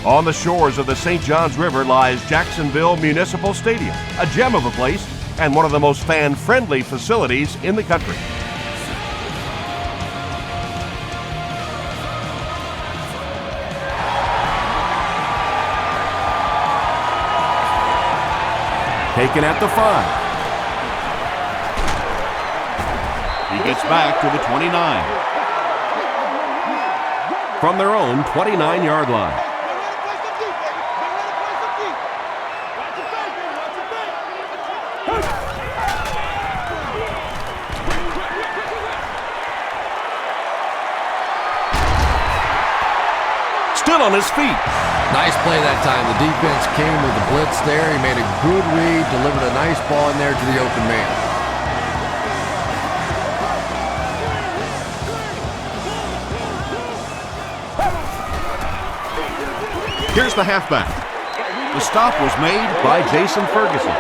On the shores of the St. Johns River lies Jacksonville Municipal Stadium, a gem of a place and one of the most fan-friendly facilities in the country. Taken at the 5. He gets back to the 29. From their own 29-yard line. Still on his feet. Nice play that time. The defense came with the blitz there. He made a good read, delivered a nice ball in there to the open man. Here's the halfback. The stop was made by Jason Ferguson.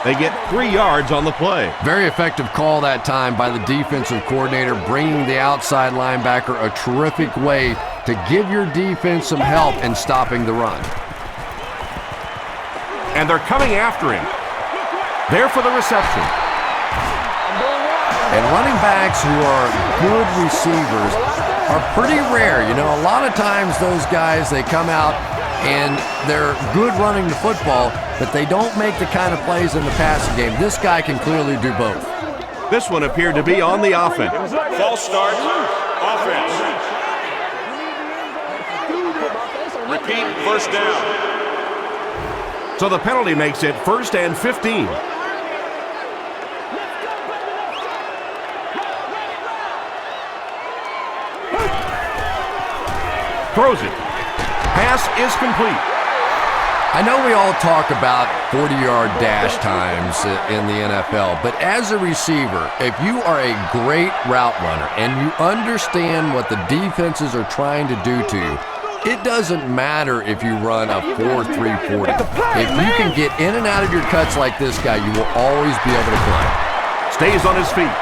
They get 3 yards on the play. Very effective call that time by the defensive coordinator, bringing the outside linebacker a terrific way to give your defense some help in stopping the run. And they're coming after him. There for the reception. And running backs who are good receivers are pretty rare. You know, a lot of times those guys, they come out and they're good running the football, but they don't make the kind of plays in the passing game. This guy can clearly do both. This one appeared to be on the offense. False start, offense. Repeat, first down. So the penalty makes it 1st and 15. Throws it. Pass is complete. I know we all talk about 40-yard dash times in the NFL, but as a receiver, if you are a great route runner and you understand what the defenses are trying to do to you, it doesn't matter if you run a 4.340. If you can get in and out of your cuts like this guy, you will always be able to climb. Stays on his feet.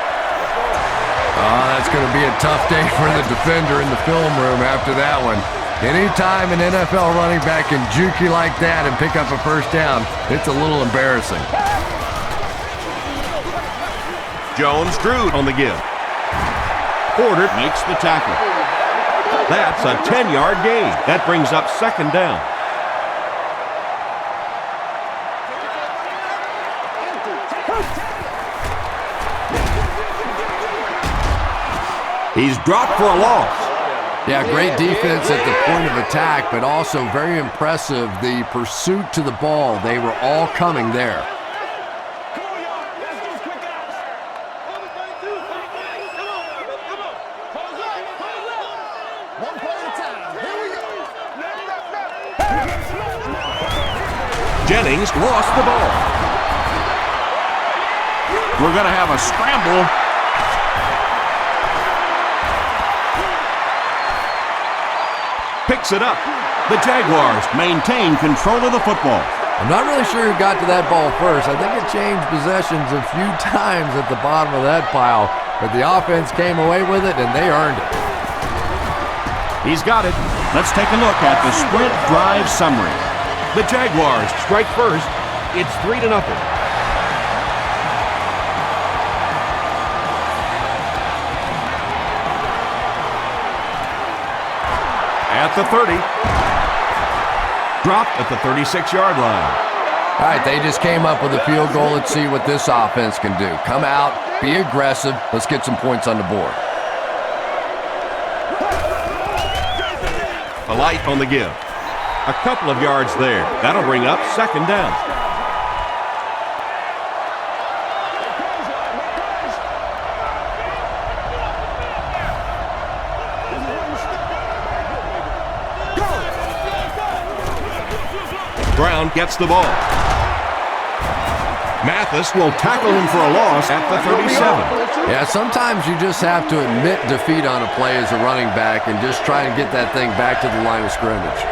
Oh, that's going to be a tough day for the defender in the film room after that one. Anytime an NFL running back can juke you like that and pick up a first down, it's a little embarrassing. Jones drew on the give. Porter makes the tackle. That's a 10-yard gain. That brings up 2nd down. He's dropped for a loss. Yeah, great defense at the point of attack, but also very impressive the pursuit to the ball. They were all coming there. Jennings lost the ball. We're going to have a scramble. Picks it up. The Jaguars maintain control of the football. I'm not really sure who got to that ball first. I think it changed possessions a few times at the bottom of that pile, but the offense came away with it, and they earned it. He's got it. Let's take a look at the sprint drive summary. The Jaguars strike first. It's 3-0. At the 30. Dropped at the 36-yard line. All right, they just came up with a field goal. Let's see what this offense can do. Come out, be aggressive. Let's get some points on the board. A light on the give. A couple of yards there. That'll bring up 2nd down. Brown gets the ball. Mathis will tackle him for a loss at the 37. Yeah, sometimes you just have to admit defeat on a play as a running back and just try and get that thing back to the line of scrimmage.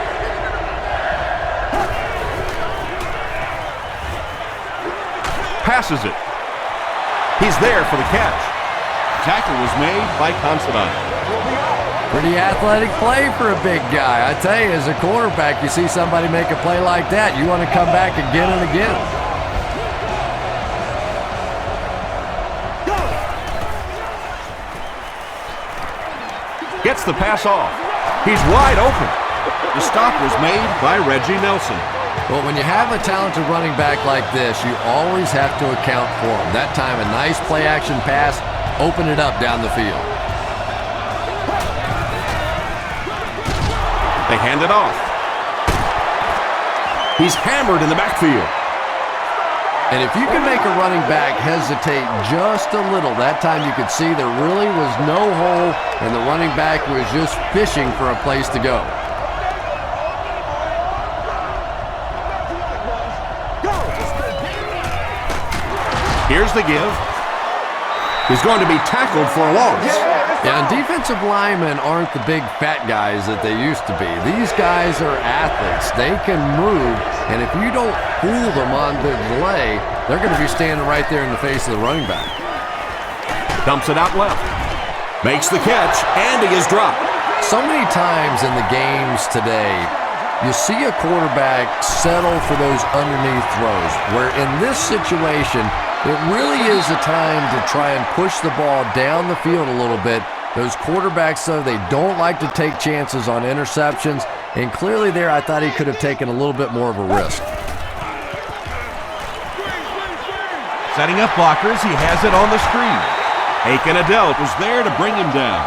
Passes it. He's there for the catch. Tackle was made by Considine. Pretty athletic play for a big guy. I tell you, as a quarterback, you see somebody make a play like that, you want to come back again and again. Gets the pass off. He's wide open. The stop was made by Reggie Nelson. Well, when you have a talented running back like this, you always have to account for him. That time, a nice play-action pass, open it up down the field. They hand it off. He's hammered in the backfield. And if you can make a running back hesitate just a little, that time you could see there really was no hole and the running back was just fishing for a place to go. Here's the give. He's going to be tackled for a loss. Yeah, and defensive linemen aren't the big fat guys that they used to be. These guys are athletes. They can move, and if you don't fool them on the delay, they're going to be standing right there in the face of the running back. Dumps it out left. Makes the catch, and he is dropped. So many times in the games today, you see a quarterback settle for those underneath throws, where in this situation, it really is a time to try and push the ball down the field a little bit. Those quarterbacks, though, they don't like to take chances on interceptions, and clearly there I thought he could have taken a little bit more of a risk. Setting up blockers, he has it on the screen. Aiken Adele was there to bring him down.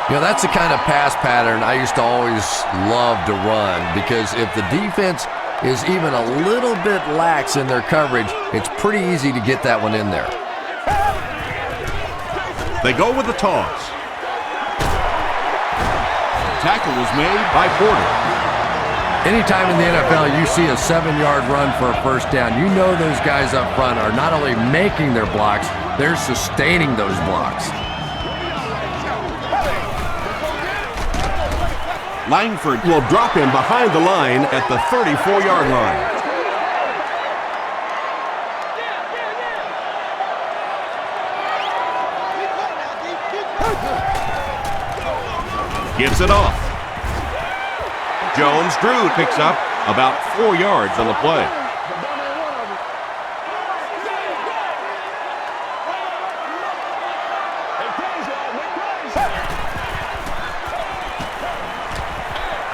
You know, that's the kind of pass pattern I used to always love to run, because if the defense is even a little bit lax in their coverage, it's pretty easy to get that one in there. They go with the toss. Tackle was made by Porter. Anytime in the NFL you see a 7-yard run for a first down, you know those guys up front are not only making their blocks, they're sustaining those blocks. Langford will drop him behind the line at the 34-yard line. Gives it off. Jones-Drew picks up about 4 yards on the play.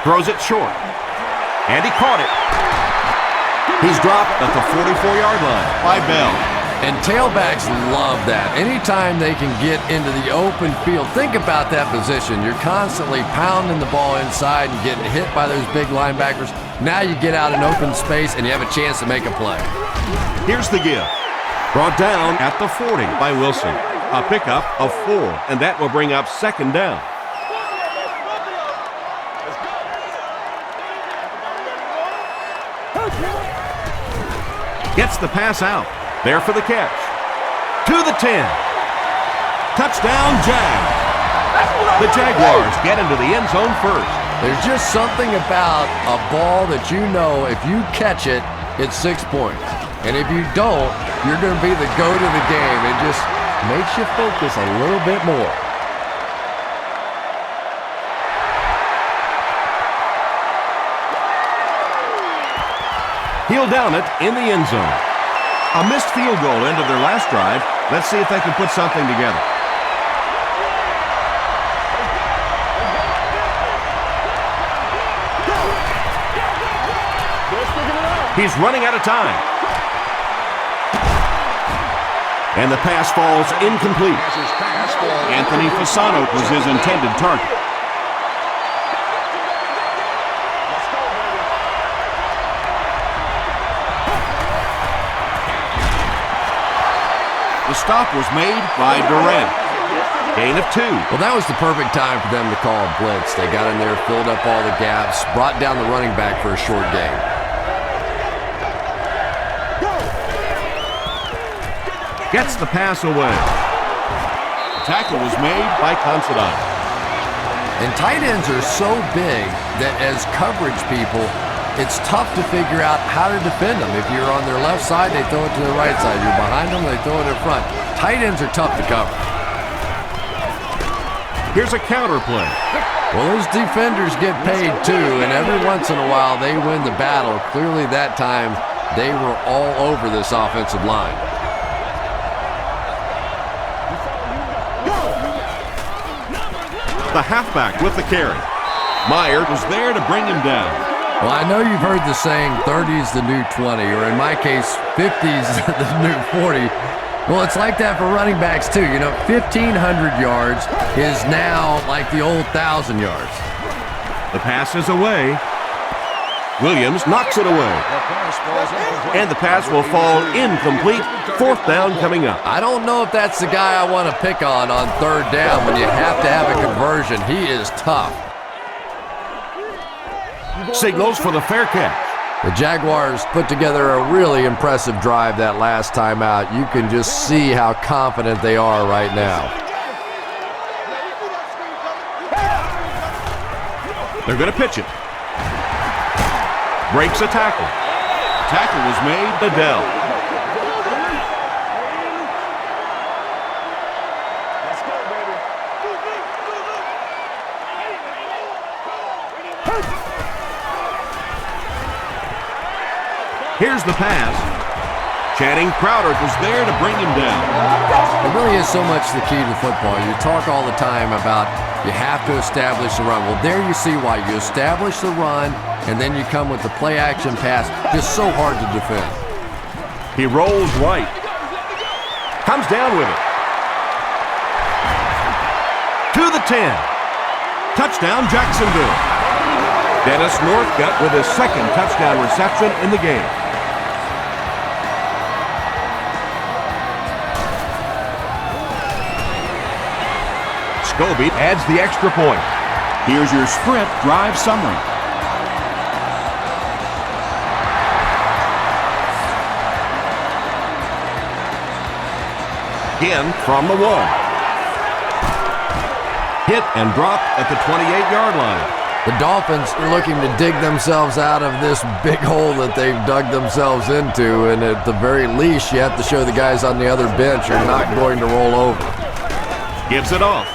Throws it short. And he caught it. He's dropped at the 44-yard line by Bell. And tailbacks love that. Anytime they can get into the open field, think about that position. You're constantly pounding the ball inside and getting hit by those big linebackers. Now you get out in open space and you have a chance to make a play. Here's the give. Brought down at the 40 by Wilson. A pickup of 4, and that will bring up second down. Gets the pass out. There for the catch. To the 10. Touchdown, Jags. The Jaguars get into the end zone first. There's just something about a ball that you know if you catch it, it's 6 points. And if you don't, you're going to be the goat of the game. It just makes you focus a little bit more. He'll down it in the end zone. A missed field goal ended their last drive. Let's see if they can put something together. He's running out of time. And the pass falls incomplete. Anthony Fasano was his intended target. The stop was made by Durant. Gain of 2. Well, that was the perfect time for them to call a blitz. They got in there, filled up all the gaps, brought down the running back for a short gain. Gets the pass away. The tackle was made by Considine. And tight ends are so big that as coverage people, it's tough to figure out how to defend them. If you're on their left side, they throw it to the right side. You're behind them, they throw it in front. Tight ends are tough to cover. Here's a counter play. Well, those defenders get paid too, and every once in a while they win the battle. Clearly that time they were all over this offensive line. The halfback with the carry. Meyer was there to bring him down. Well, I know you've heard the saying 30 is the new 20, or in my case, 50 is the new 40. Well, it's like that for running backs too. You know, 1,500 yards is now like the old 1,000 yards. The pass is away. Williams knocks it away. And the pass will fall incomplete. Fourth down coming up. I don't know if that's the guy I want to pick on third down when you have to have a conversion. He is tough. Signals for the fair catch. The Jaguars put together a really impressive drive that last time out. You can just see how confident they are right now. They're going to pitch it. Breaks a tackle. Tackle was made to Dell. Here's the pass. Channing Crowder was there to bring him down. It really is so much the key to football. You talk all the time about you have to establish the run. Well, there you see why. You establish the run, and then you come with the play-action pass. Just so hard to defend. He rolls right. Comes down with it. To the 10. Touchdown, Jacksonville. Dennis Northcutt with his second touchdown reception in the game. Scobie adds the extra point. Here's your sprint drive summary. Again from the 1. Hit and dropped at the 28-yard line. The Dolphins are looking to dig themselves out of this big hole that they've dug themselves into, and at the very least, you have to show the guys on the other bench are not going to roll over. Gives it off.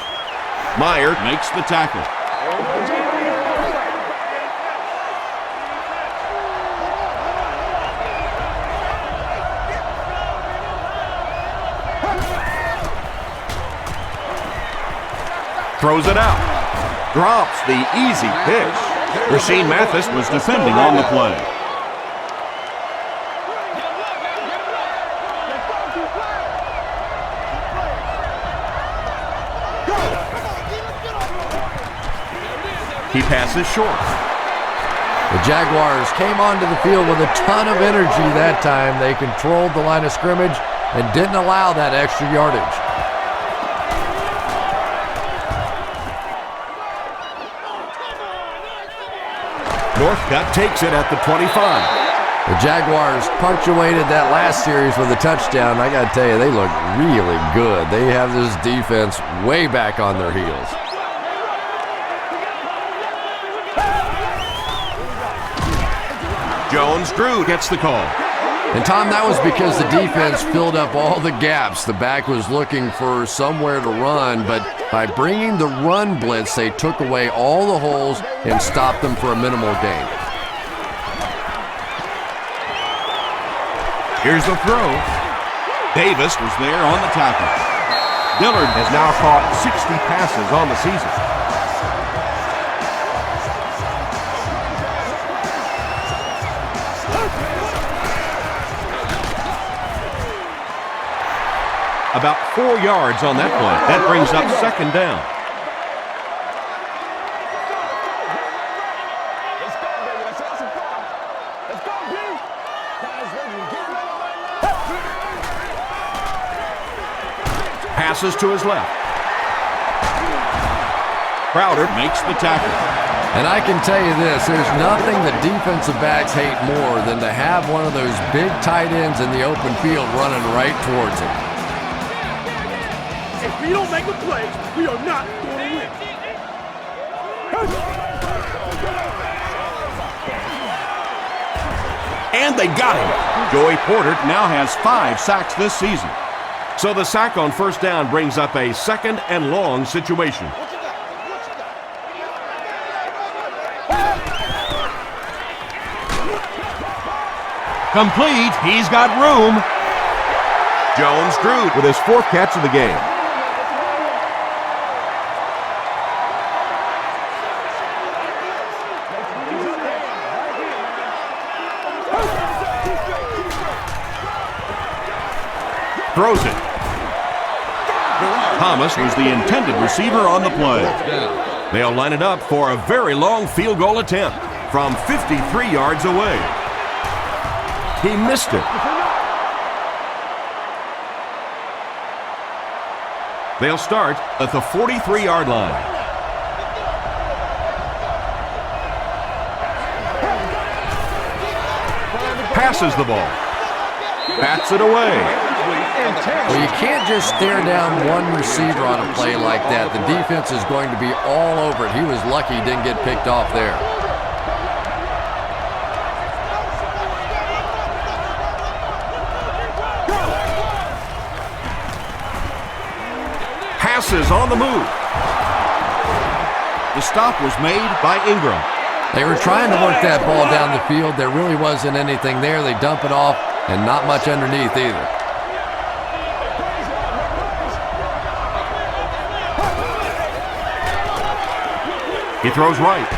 Meyer makes the tackle. Throws it out. Drops the easy pitch. Rashean Mathis was defending on the play. He passes short. The Jaguars came onto the field with a ton of energy that time. They controlled the line of scrimmage and didn't allow that extra yardage. Northcutt takes it at the 25. The Jaguars punctuated that last series with a touchdown. I got to tell you, they look really good. They have this defense way back on their heels. Jones-Drew gets the call. And Tom, that was because the defense filled up all the gaps. The back was looking for somewhere to run, but by bringing the run blitz, they took away all the holes and stopped them for a minimal gain. Here's the throw. Davis was there on the tackle. Dillard has now caught 60 passes on the season. About 4 yards on that play. That brings up second down. Passes to his left. Crowder makes the tackle. And I can tell you this, there's nothing that defensive backs hate more than to have one of those big tight ends in the open field running right towards him. If we don't make a play, we are not going to win. And they got him. Joey Porter now has 5 sacks this season. So the sack on first down brings up a second and long situation. Complete. He's got room. Jones-Drew with his 4th catch of the game. Throws it. Thomas was the intended receiver on the play. They'll line it up for a very long field goal attempt from 53 yards away. He missed it. They'll start at the 43-yard line. Passes the ball. Bats it away. Well, you can't just stare down one receiver on a play like that. The defense is going to be all over it. He was lucky he didn't get picked off there. Passes on the move. The stop was made by Ingram. They were trying to work that ball down the field. There really wasn't anything there. They dump it off, and not much underneath either. He throws right.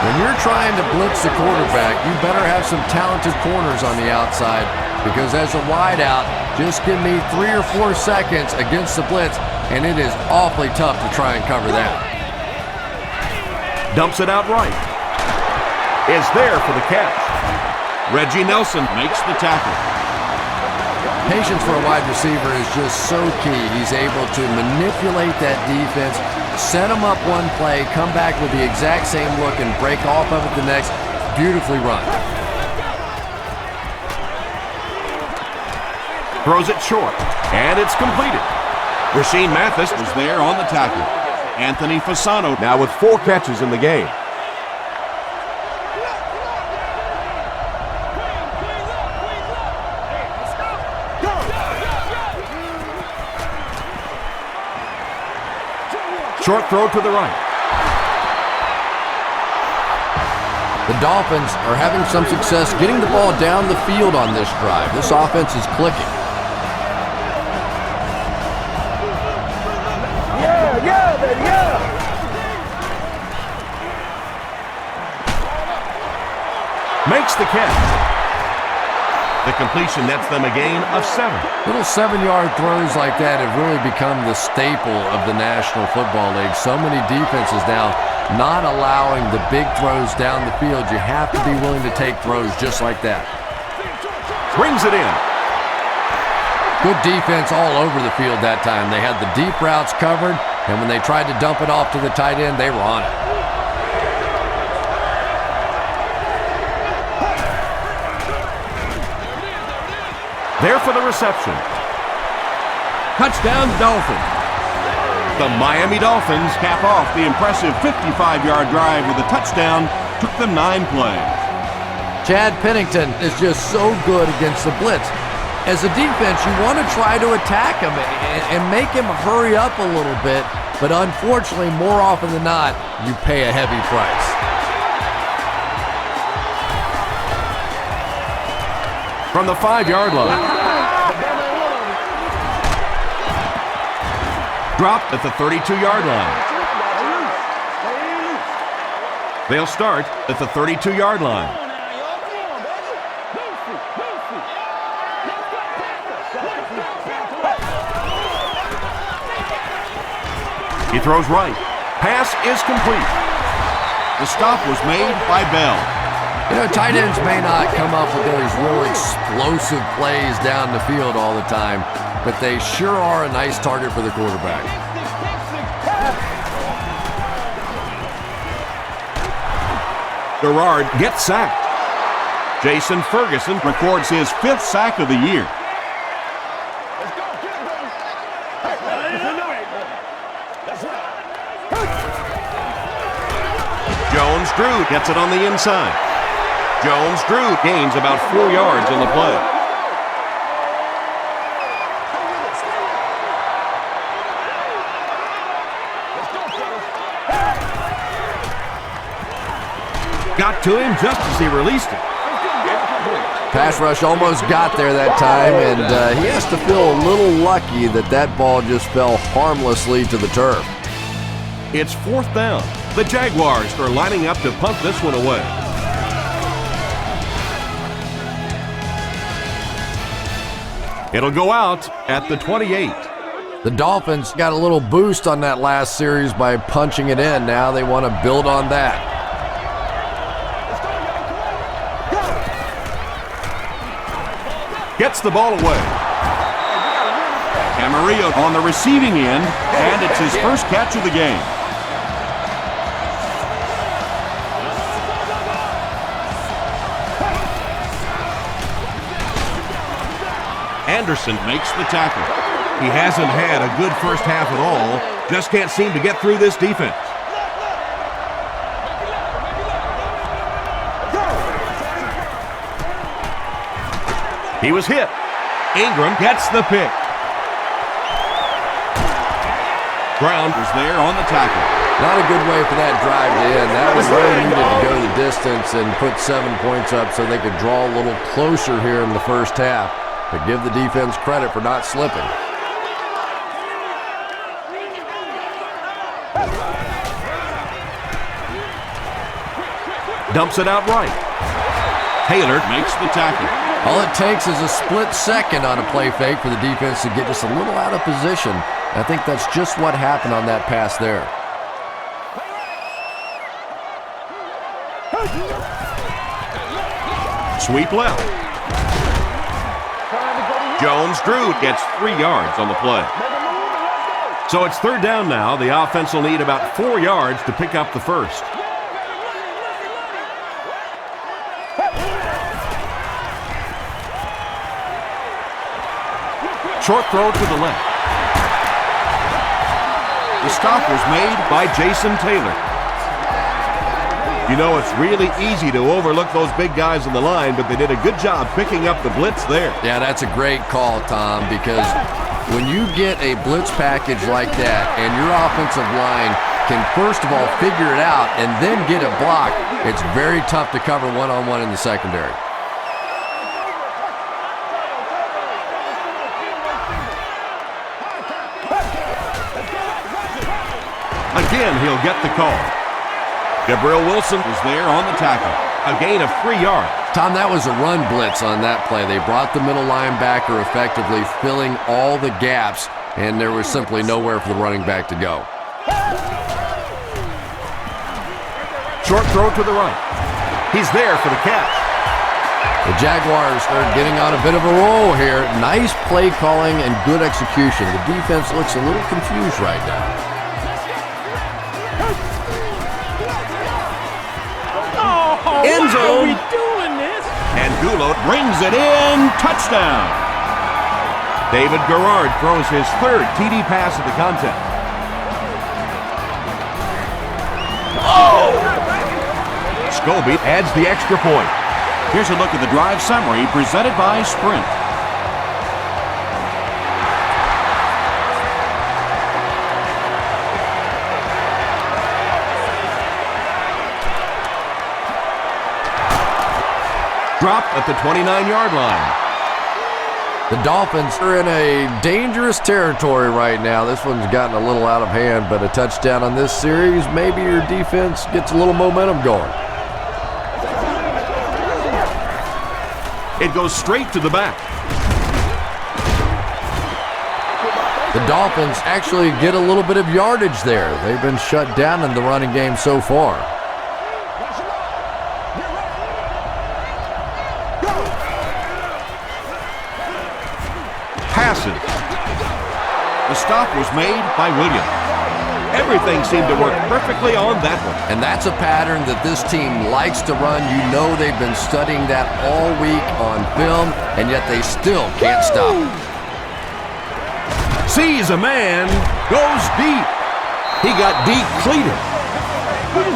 When you're trying to blitz the quarterback, you better have some talented corners on the outside, because as a wideout, just give me 3 or 4 seconds against the blitz, and it is awfully tough to try and cover that. Dumps it out right. Is there for the catch. Reggie Nelson makes the tackle. Patience for a wide receiver is just so key. He's able to manipulate that defense, set them up one play, come back with the exact same look, and break off of it the next. Beautifully run. Throws it short, and it's completed. Rasheem Mathis was there on the tackle. Anthony Fasano now with 4 catches in the game. Short throw to the right. The Dolphins are having some success getting the ball down the field on this drive. This offense is clicking. Makes the catch. The completion nets them a gain of 7. Little 7-yard throws like that have really become the staple of the National Football League. So many defenses now not allowing the big throws down the field. You have to be willing to take throws just like that. Brings it in. Good defense all over the field that time. They had the deep routes covered, and when they tried to dump it off to the tight end, they were on it. There for the reception. Touchdown, Dolphins. The Miami Dolphins cap off the impressive 55-yard drive with a touchdown. Took them 9 plays. Chad Pennington is just so good against the blitz. As a defense, you want to try to attack him and make him hurry up a little bit, but unfortunately, more often than not, you pay a heavy price. From the 5-yard line. Dropped at the 32-yard line. They'll start at the 32-yard line. He throws right. Pass is complete. The stop was made by Bell. You know, tight ends may not come up with those real explosive plays down the field all the time, but they sure are a nice target for the quarterback. Gerard gets sacked. Jason Ferguson records his 5th sack of the year. Jones-Drew gets it on the inside. Jones-Drew gains about 4 yards on the play. Got to him just as he released it. Pass rush almost got there that time, and he has to feel a little lucky that that ball just fell harmlessly to the turf. It's 4th down. The Jaguars are lining up to punt this one away. It'll go out at the 28. The Dolphins got a little boost on that last series by punching it in. Now they want to build on that. Gets the ball away. Camarillo on the receiving end, and it's his first catch of the game. Anderson makes the tackle. He hasn't had a good first half at all. Just can't seem to get through this defense. He was hit. Ingram gets the pick. Brown was there on the tackle. Not a good way for that drive to end. That was where they needed to go the distance and put 7 points up so they could draw a little closer here in the first half. But give the defense credit for not slipping. Dumps it out right. Taylor makes the tackle. All it takes is a split second on a play fake for the defense to get just a little out of position. I think that's just what happened on that pass there. Sweep left. Jones-Drew gets 3 yards on the play. So it's 3rd down now. The offense will need about 4 yards to pick up the first. Short throw to the left. The stop was made by Jason Taylor. You know, it's really easy to overlook those big guys on the line, but they did a good job picking up the blitz there. Yeah, that's a great call, Tom, because when you get a blitz package like that and your offensive line can first of all figure it out and then get it blocked, it's very tough to cover one-on-one in the secondary. Again, he'll get the call. Gabriel Wilson was there on the tackle. A gain of 3 yards. Tom, that was a run blitz on that play. They brought the middle linebacker effectively, filling all the gaps, and there was simply nowhere for the running back to go. Short throw to the right. He's there for the catch. The Jaguars are getting on a bit of a roll here. Nice play calling and good execution. The defense looks a little confused right now. End zone. Are we doing this? And Goulart brings it in. Touchdown. David Garrard throws his 3rd TD pass of the contest. Oh! Scobie adds the extra point. Here's a look at the drive summary presented by Sprint. Dropped at the 29-yard line. The Dolphins are in a dangerous territory right now. This one's gotten a little out of hand, but a touchdown on this series, maybe your defense gets a little momentum going. It goes straight to the back. The Dolphins actually get a little bit of yardage there. They've been shut down in the running game so far. Passes. The stop was made by Williams. Everything seemed to work perfectly on that one. And that's a pattern that this team likes to run. You know they've been studying that all week on film, and yet they still can't stop. Sees a man, goes deep. He got deep cleated.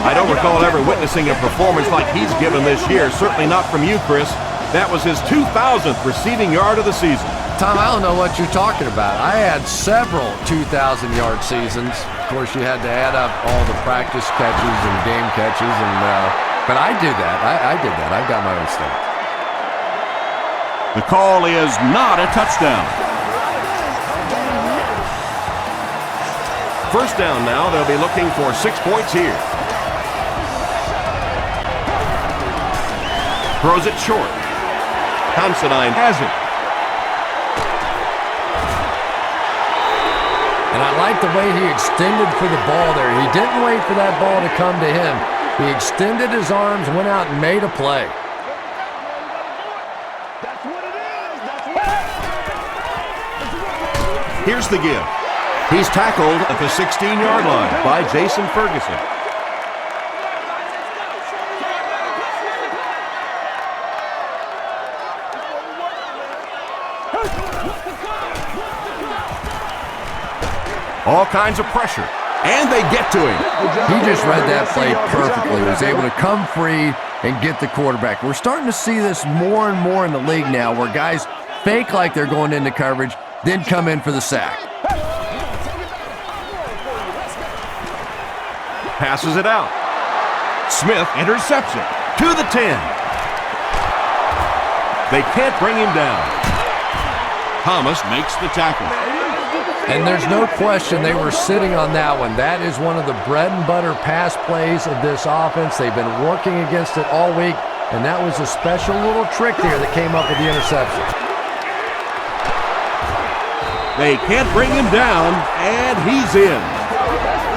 I don't recall ever witnessing a performance like he's given this year. Certainly not from you, Chris. That was his 2,000th receiving yard of the season. Tom, I don't know what you're talking about. I had several 2,000-yard seasons. Of course, you had to add up all the practice catches and game catches, and But I do that. I did that. I've got my own stats. The call is not a touchdown. First down now. They'll be looking for 6 points here. Throws it short. Considine has it. And I like the way he extended for the ball there. He didn't wait for that ball to come to him. He extended his arms, went out and made a play. Here's the give. He's tackled at the 16-yard line by Jason Ferguson. All kinds of pressure, and they get to him. He just read that play perfectly. He was able to come free and get the quarterback. We're starting to see this more and more in the league now, where guys fake like they're going into coverage, then come in for the sack. Passes it out. Smith intercepts it to the 10. They can't bring him down. Thomas makes the tackle. And there's no question they were sitting on that one. That is one of the bread and butter pass plays of this offense. They've been working against it all week, and that was a special little trick there that came up with the interception. They can't bring him down, and he's in.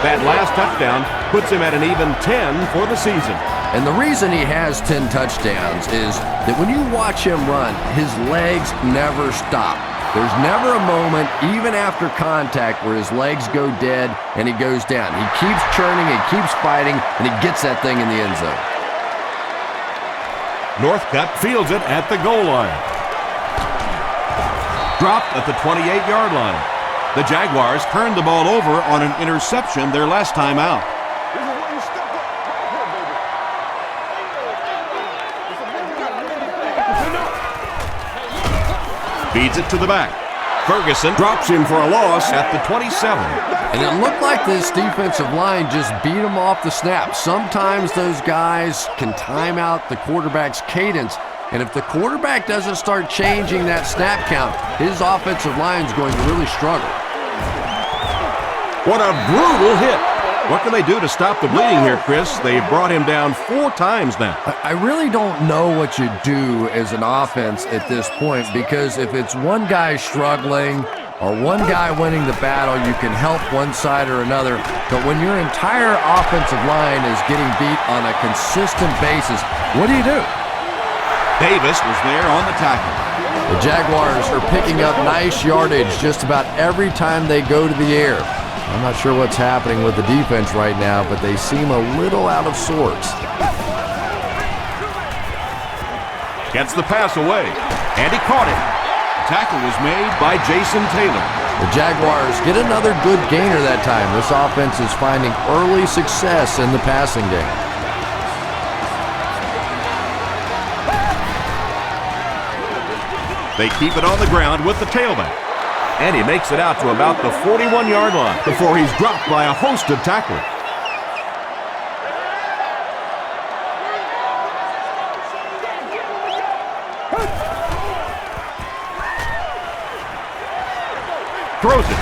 That last touchdown puts him at an even 10 for the season. And the reason he has 10 touchdowns is that when you watch him run, his legs never stop. There's never a moment, even after contact, where his legs go dead and he goes down. He keeps churning, he keeps fighting, and he gets that thing in the end zone. Northcutt fields it at the goal line. Dropped at the 28-yard line. The Jaguars turned the ball over on an interception their last time out. Feeds it to the back. Ferguson drops him for a loss at the 27. And it looked like this defensive line just beat him off the snap. Sometimes those guys can time out the quarterback's cadence, and if the quarterback doesn't start changing that snap count, his offensive line is going to really struggle. What a brutal hit. What can they do to stop the bleeding here, Chris? They've brought him down 4 times now. I really don't know what you do as an offense at this point, because if it's one guy struggling or one guy winning the battle, you can help one side or another. But when your entire offensive line is getting beat on a consistent basis, what do you do? Davis was there on the tackle. The Jaguars are picking up nice yardage just about every time they go to the air. I'm not sure what's happening with the defense right now, but they seem a little out of sorts. Gets the pass away, and he caught it. The tackle was made by Jason Taylor. The Jaguars get another good gainer that time. This offense is finding early success in the passing game. They keep it on the ground with the tailback. And he makes it out to about the 41-yard line before he's dropped by a host of tacklers. Throws it.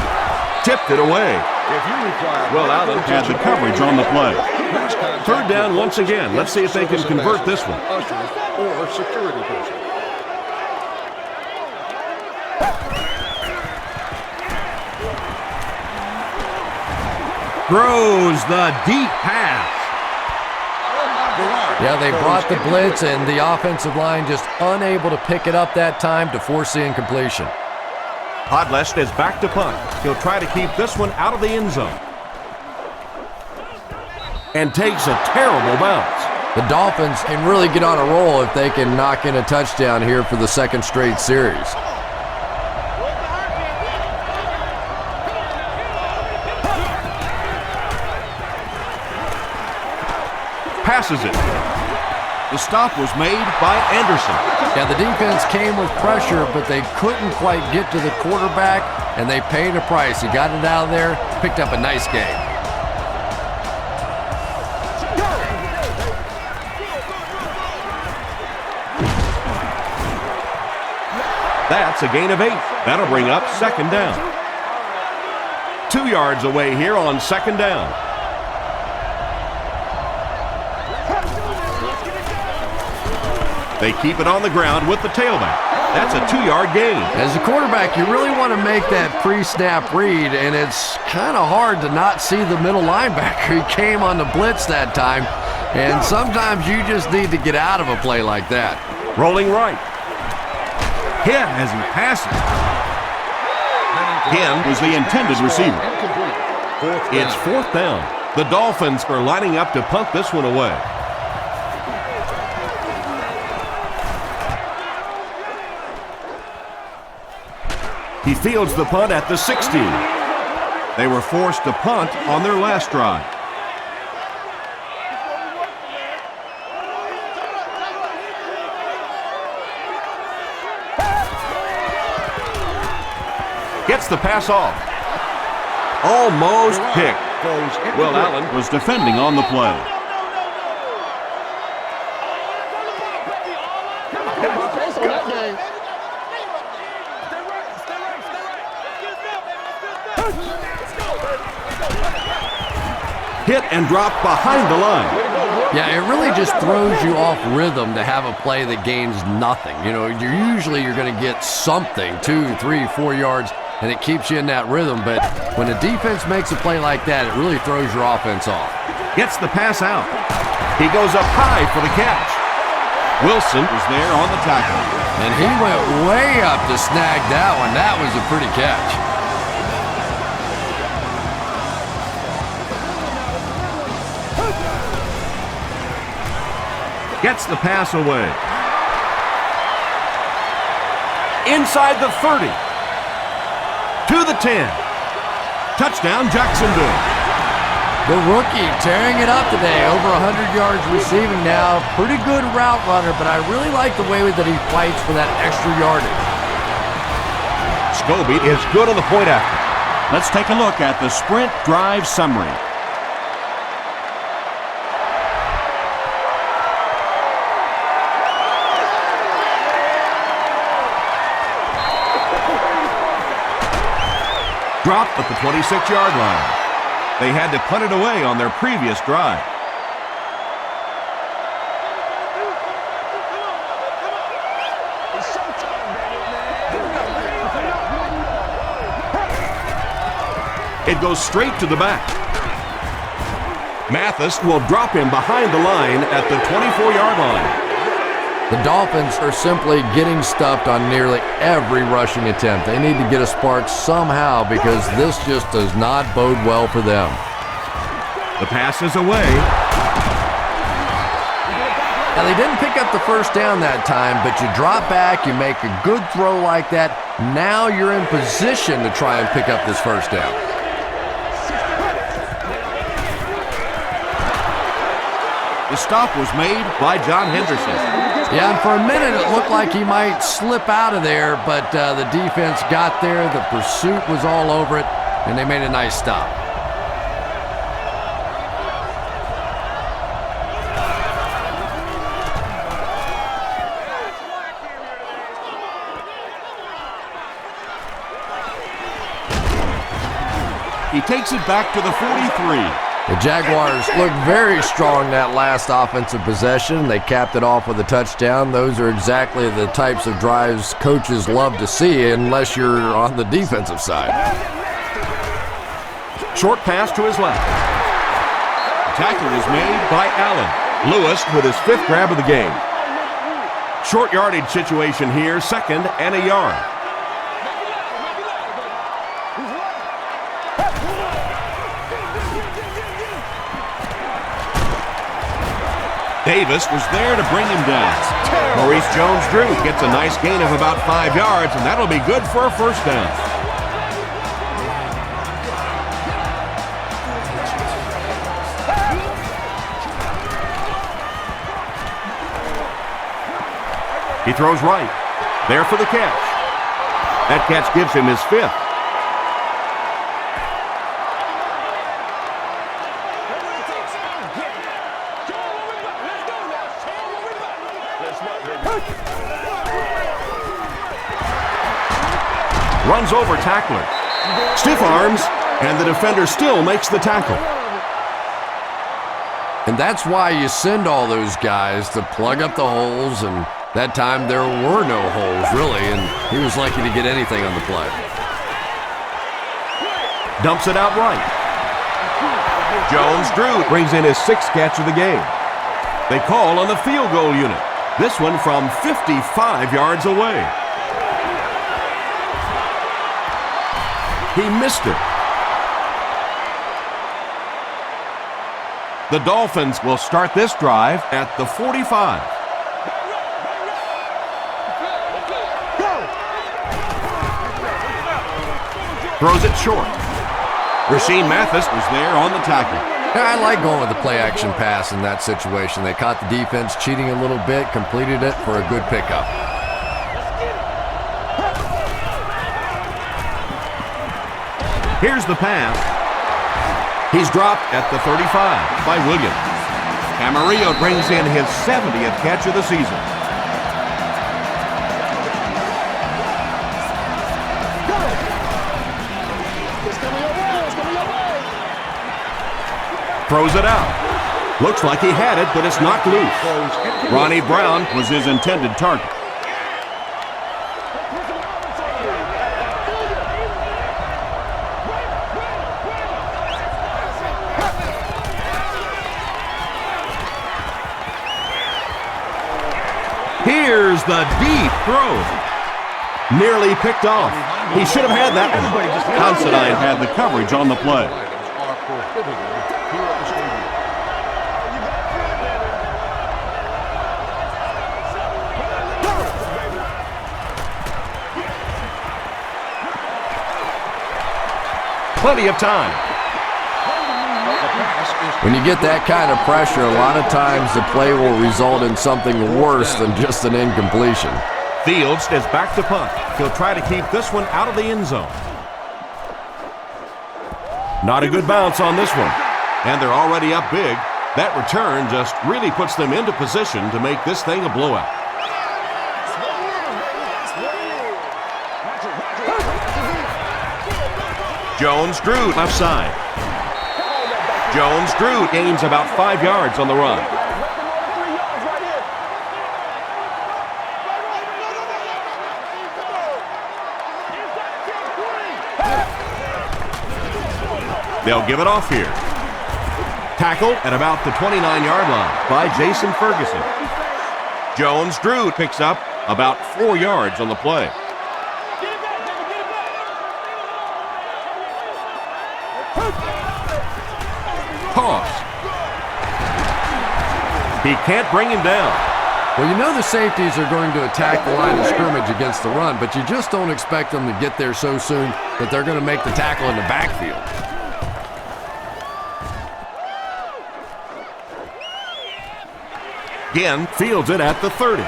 Tipped it away. Will Allen had the coverage on the play. Third down once again. Let's see if they can convert this one. Or security person. Throws the deep pass. Yeah, they brought the blitz, and the offensive line just unable to pick it up that time to force the incompletion. Podlest is back to punt. He'll try to keep this one out of the end zone. And takes a terrible bounce. The Dolphins can really get on a roll if they can knock in a touchdown here for the second straight series. Passes it. The stop was made by Anderson. Yeah, the defense came with pressure, but they couldn't quite get to the quarterback, and they paid a price. He got it out of there, picked up a nice game. That's a gain of 8. That'll bring up second down. 2 yards away here on second down. They keep it on the ground with the tailback. That's a 2-yard gain. As a quarterback, you really want to make that pre-snap read, and it's kind of hard to not see the middle linebacker. He came on the blitz that time, and sometimes you just need to get out of a play like that. Rolling right. Hit as he passes. Him was the intended receiver. It's fourth down. The Dolphins are lining up to punt this one away. He fields the punt at the 16. They were forced to punt on their last drive. Gets the pass off. Almost picked. Will Allen was defending on the play. Hit and drop behind the line. Yeah, it really just throws you off rhythm to have a play that gains nothing. You know, you're going to get something, 2, 3, 4 yards, and it keeps you in that rhythm. But when a defense makes a play like that, it really throws your offense off. Gets the pass out. He goes up high for the catch. Wilson was there on the tackle. And he went way up to snag that one. That was a pretty catch. Gets the pass away. Inside the 30. To the 10. Touchdown, Jacksonville. The rookie tearing it up today. Over 100 yards receiving now. Pretty good route runner, but I really like the way that he fights for that extra yardage. Scobie is good on the point after. Let's take a look at the sprint drive summary. Dropped at the 26-yard line. They had to punt it away on their previous drive. It goes straight to the back. Mathis will drop him behind the line at the 24-yard line. The Dolphins are simply getting stuffed on nearly every rushing attempt. They need to get a spark somehow because this just does not bode well for them. The pass is away. Now, they didn't pick up the first down that time, but you drop back, you make a good throw like that. Now you're in position to try and pick up this first down. The stop was made by John Henderson. Yeah, and for a minute it looked like he might slip out of there, but the defense got there, the pursuit was all over it, and they made a nice stop. He takes it back to the 43. The Jaguars looked very strong that last offensive possession. They capped it off with a touchdown. Those are exactly the types of drives coaches love to see unless you're on the defensive side. Short pass to his left. The tackle is made by Allen. Lewis with his 5th grab of the game. Short yardage situation here, 2nd and a yard. Davis was there to bring him down. Maurice Jones-Drew gets a nice gain of about 5 yards, and that'll be good for a first down. He throws right. There for the catch. That catch gives him his 5th. runs over tackler. Stiff arms, and the defender still makes the tackle. And that's why you send all those guys to plug up the holes, and that time there were no holes, really, and he was lucky to get anything on the play. Dumps it out right. Jones-Drew brings in his 6th catch of the game. They call on the field goal unit. This one from 55 yards away. He missed it. The Dolphins will start this drive at the 45. Throws it short. Rasheem Mathis was there on the tackle. I like going with the play-action pass in that situation. They caught the defense cheating a little bit, completed it for a good pickup. Here's the pass. He's dropped at the 35 by Williams. Camarillo brings in his 70th catch of the season. Throws it out. Looks like he had it, but it's knocked loose. Ronnie Brown was his intended target. Here's the deep throw. Nearly picked off. He should have had that one. Considine had the coverage on the play. Plenty of time. When you get that kind of pressure, a lot of times the play will result in something worse than just an incompletion. Fields is back to punt. He'll try to keep this one out of the end zone. Not a good bounce on this one. And they're already up big. That return just really puts them into position to make this thing a blowout. Jones-Drew left side. Jones-Drew gains about 5 yards on the run. They'll give it off here. Tackle at about the 29-yard line by Jason Ferguson. Jones-Drew picks up about 4 yards on the play. Toss. He can't bring him down. Well, you know the safeties are going to attack the line of scrimmage against the run, but you just don't expect them to get there so soon that they're going to make the tackle in the backfield. Again, fields it at the 30.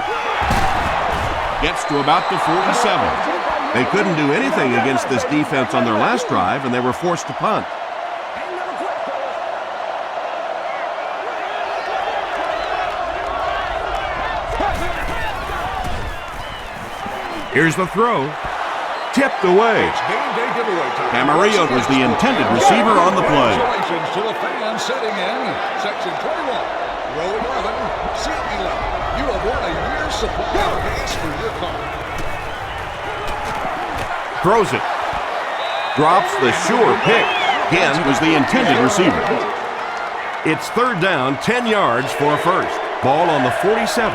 Gets to about the 47. They couldn't do anything against this defense on their last drive, and they were forced to punt. Here's the throw. Tipped away. Camarillo was the intended receiver on the play. Congratulations to the fans sitting in Section 21, Row 11, Seat 11. You have won a year's supply of gas for your car. Throws it. Drops the sure pick. Again was the intended receiver. It's 3rd down, 10 yards for a first. Ball on the 47.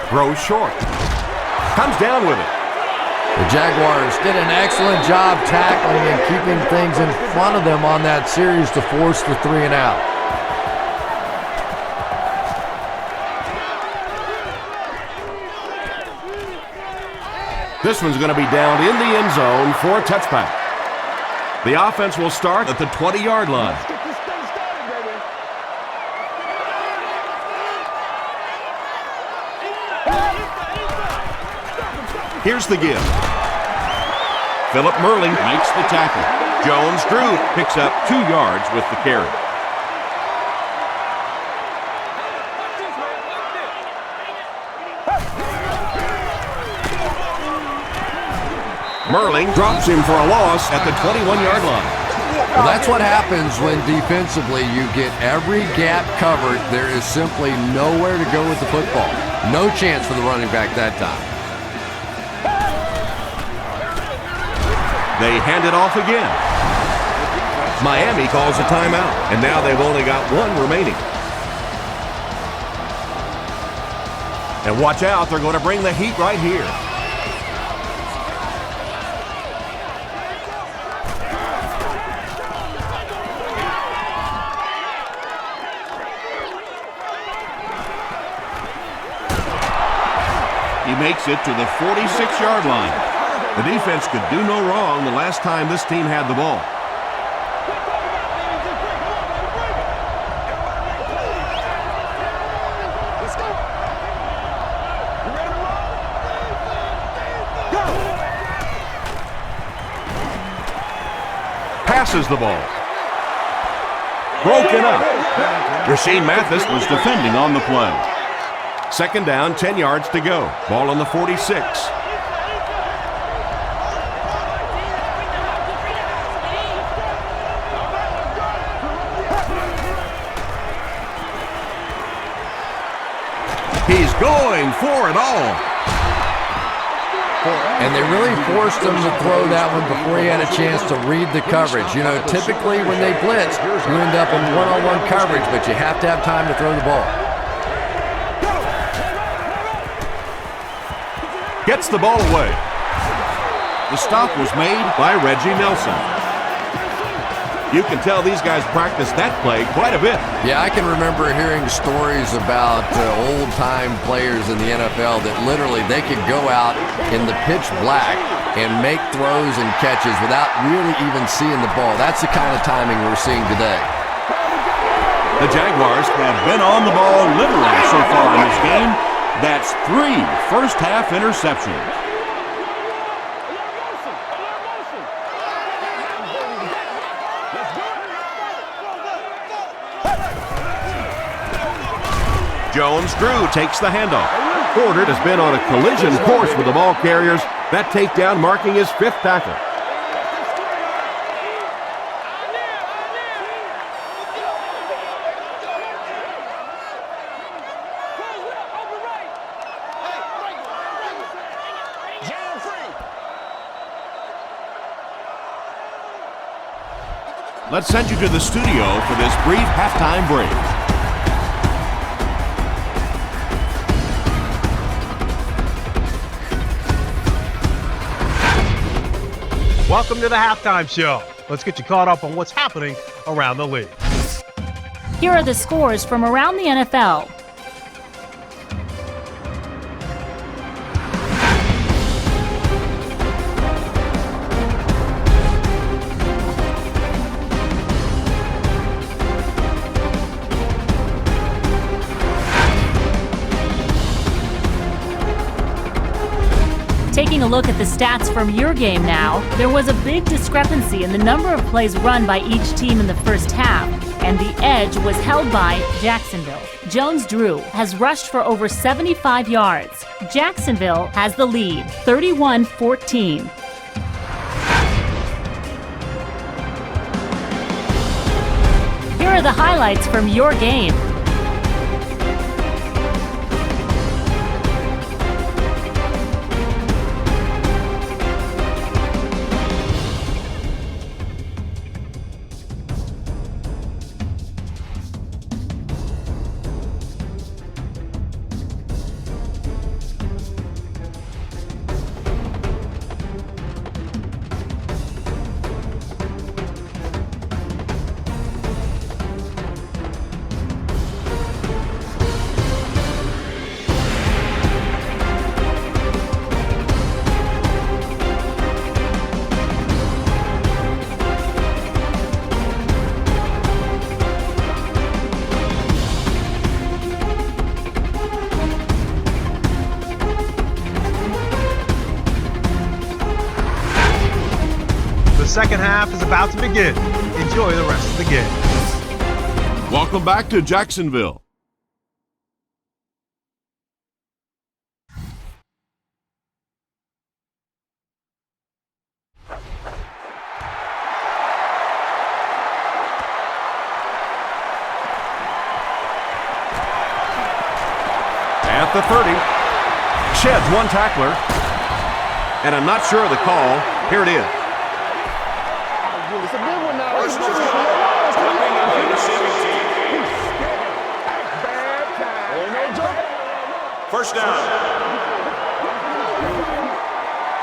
Throws short. Comes down with it. The Jaguars did an excellent job tackling and keeping things in front of them on that series to force the 3 and out. This one's going to be down in the end zone for a touchback. The offense will start at the 20-yard line. Here's the give. Philip Merling makes the tackle. Jones-Drew picks up 2 yards with the carry. Merling drops him for a loss at the 21-yard line. Well, that's what happens when defensively you get every gap covered. There is simply nowhere to go with the football. No chance for the running back that time. They hand it off again. Miami calls a timeout, and now they've only got one remaining. And watch out, they're going to bring the heat right here. He makes it to the 46-yard line. The defense could do no wrong the last time this team had the ball. Passes the ball. Broken up. Rasheem Mathis was defending on the play. Second down, 10 yards to go. Ball on the 46. He's going for it all. And they really forced him to throw that one before he had a chance to read the coverage. You know, typically when they blitz, you end up in one-on-one coverage, but you have to have time to throw the ball. Gets the ball away. The stop was made by Reggie Nelson. You can tell these guys practice that play quite a bit. Yeah, I can remember hearing stories about old-time players in the NFL that literally they could go out in the pitch black and make throws and catches without really even seeing the ball. That's the kind of timing we're seeing today. The Jaguars have been on the ball literally so far in this game. That's 3 first-half interceptions. Jones-Drew takes the handoff. Fordert has been on a collision course with the ball carriers. That takedown marking his 5th tackle. Let's send you to the studio for this brief halftime break. Welcome to the Halftime Show. Let's get you caught up on what's happening around the league. Here are the scores from around the NFL. Taking a look at the stats from your game now, there was a big discrepancy in the number of plays run by each team in the first half, and the edge was held by Jacksonville. Jones-Drew has rushed for over 75 yards. Jacksonville has the lead, 31-14. Here are the highlights from your game. The second half is about to begin. Enjoy the rest of the game. Welcome back to Jacksonville. the 30. Sheds one tackler. And I'm not sure of the call. Here it is. First down. Jumping on the receiving team. First down.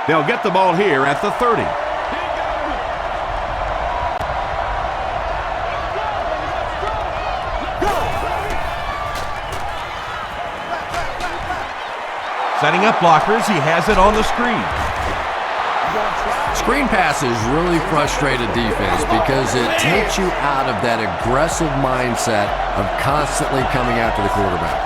They'll get the ball here at the 30. Setting up blockers, he has it on the screen. Screen passes really frustrate a defense because it takes you out of that aggressive mindset of constantly coming after the quarterback.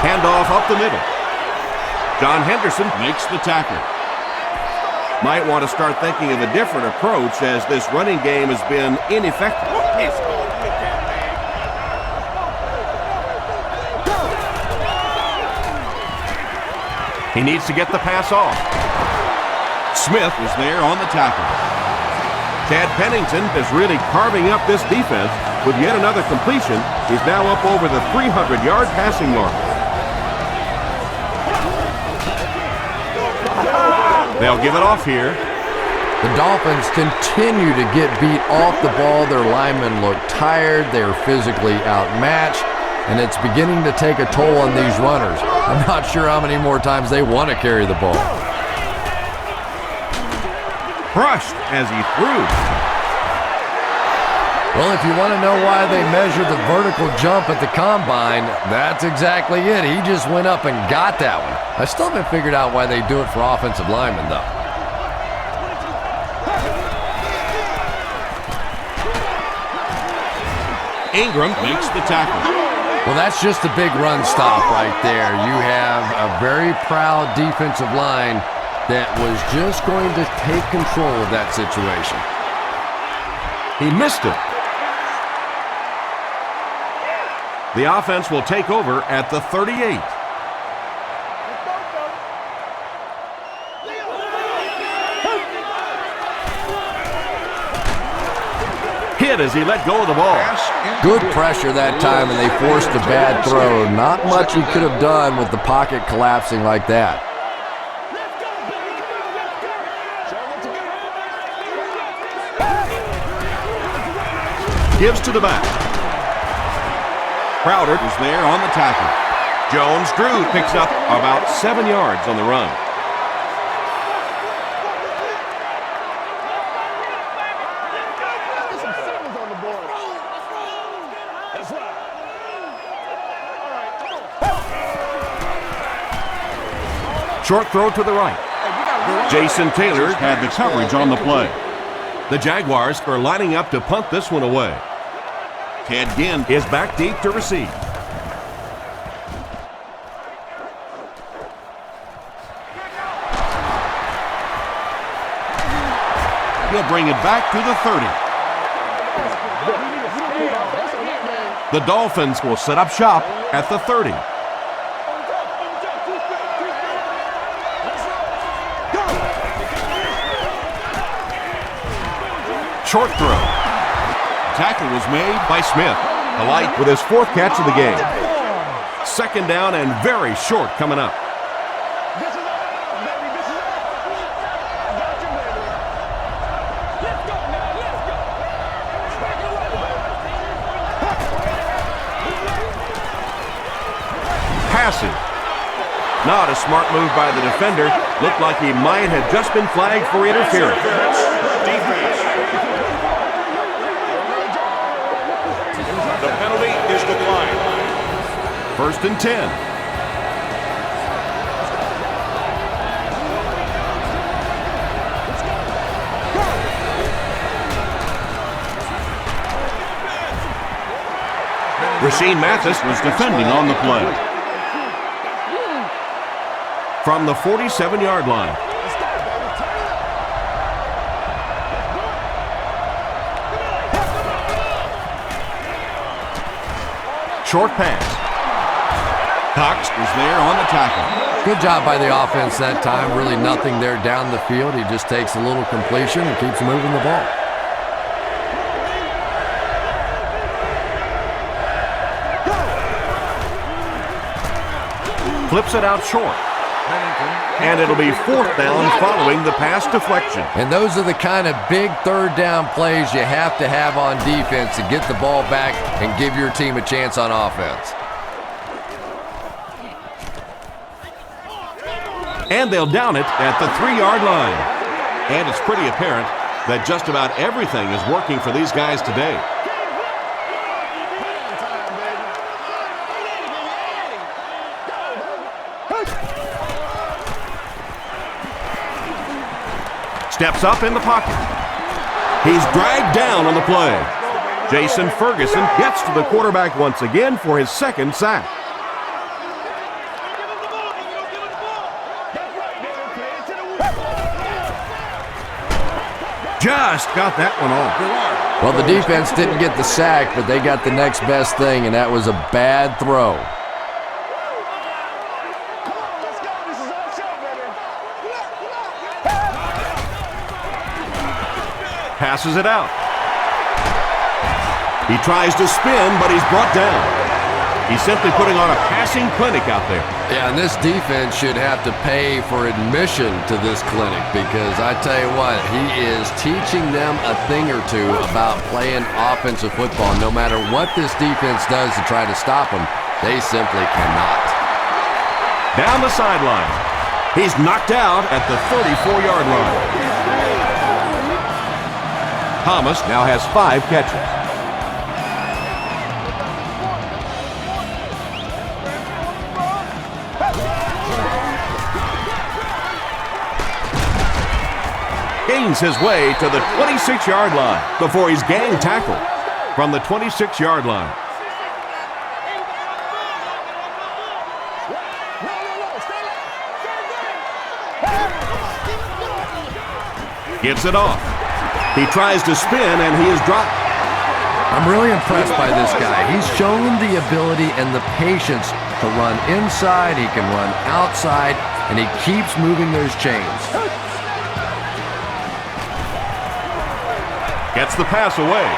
Handoff up the middle. John Henderson makes the tackle. Might want to start thinking of a different approach as this running game has been ineffective. He needs to get the pass off. Smith is there on the tackle. Chad Pennington is really carving up this defense with yet another completion. He's now up over the 300-yard passing mark. They'll give it off here. The Dolphins continue to get beat off the ball. Their linemen look tired. They're physically outmatched. And it's beginning to take a toll on these runners. I'm not sure how many more times they want to carry the ball. Crushed as he threw. Well, if you want to know why they measure the vertical jump at the combine, that's exactly it. He just went up and got that one. I still haven't figured out why they do it for offensive linemen, though. Ingram makes the tackle. Well, that's just a big run stop right there. You have a very proud defensive line that was just going to take control of that situation. He missed it. The offense will take over at the 38. Hit as he let go of the ball. Good pressure that time, and they forced a bad throw. Not much he could have done with the pocket collapsing like that. Gives to the back. Crowder is there on the tackle. Jones-Drew picks up about 7 yards on the run. Short throw to the right. Jason Taylor had the coverage on the play. The Jaguars are lining up to punt this one away. Ted Ginn is back deep to receive. He'll bring it back to the 30. The Dolphins will set up shop at the 30. Short throw. Tackle was made by Smith. Polite with his fourth catch of the game. Second down and very short coming up. Passive. Not a smart move by the defender. Looked like he might have just been flagged for interference. Defense. The penalty is declined. 1st and 10. Rashean Mathis was defending on the play. From the 47-yard line. Short pass. Cox is there on the tackle. Good job by the offense that time. Really nothing there down the field. He just takes a little completion and keeps moving the ball. Flips it out short. And it'll be 4th down following the pass deflection. And those are the kind of big third down plays you have to have on defense to get the ball back and give your team a chance on offense. And they'll down it at the 3-yard line. And it's pretty apparent that just about everything is working for these guys today. Steps up in the pocket. He's dragged down on the play. Jason Ferguson gets to the quarterback once again for his 2nd sack. Just got that one off. Well, the defense didn't get the sack, but they got the next best thing, and that was a bad throw. Passes it out. He tries to spin, but he's brought down. He's simply putting on a passing clinic out there. Yeah, and this defense should have to pay for admission to this clinic because I tell you what, he is teaching them a thing or two about playing offensive football. No matter what this defense does to try to stop them, they simply cannot. Down the sideline. He's knocked out at the 34-yard line. Thomas now has 5 catches. Gains his way to the 26-yard line before he's gang tackled from the 26-yard line. Gets it off. He tries to spin, and he is dropped. I'm really impressed by this guy. He's shown the ability and the patience to run inside, he can run outside, and he keeps moving those chains. Gets the pass away.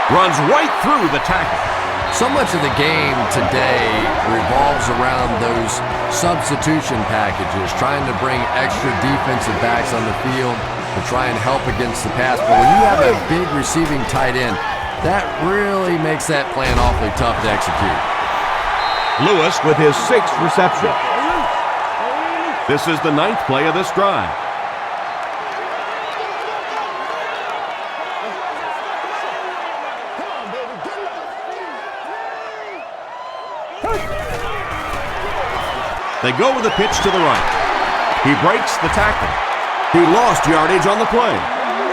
Runs right through the tackle. So much of the game today revolves around those substitution packages, trying to bring extra defensive backs on the field to try and help against the pass. But when you have a big receiving tight end, that really makes that plan awfully tough to execute. Lewis with his 6th reception. This is the 9th play of this drive. They go with a pitch to the right. He breaks the tackle. He lost yardage on the play.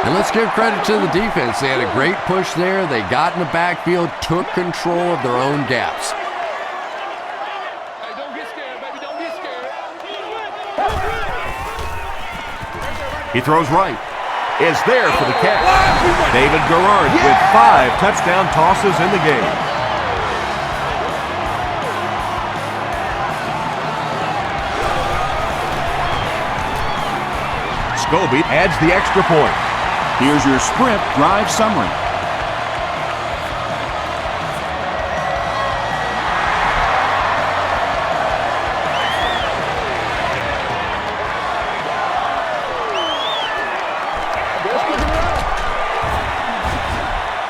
And let's give credit to the defense. They had a great push there. They got in the backfield, took control of their own gaps. Hey, don't get scared, baby. Don't get scared. He throws right. Is there for the catch. David Garrard with 5 touchdown tosses in the game. Scobie adds the extra point. Here's your sprint drive summary.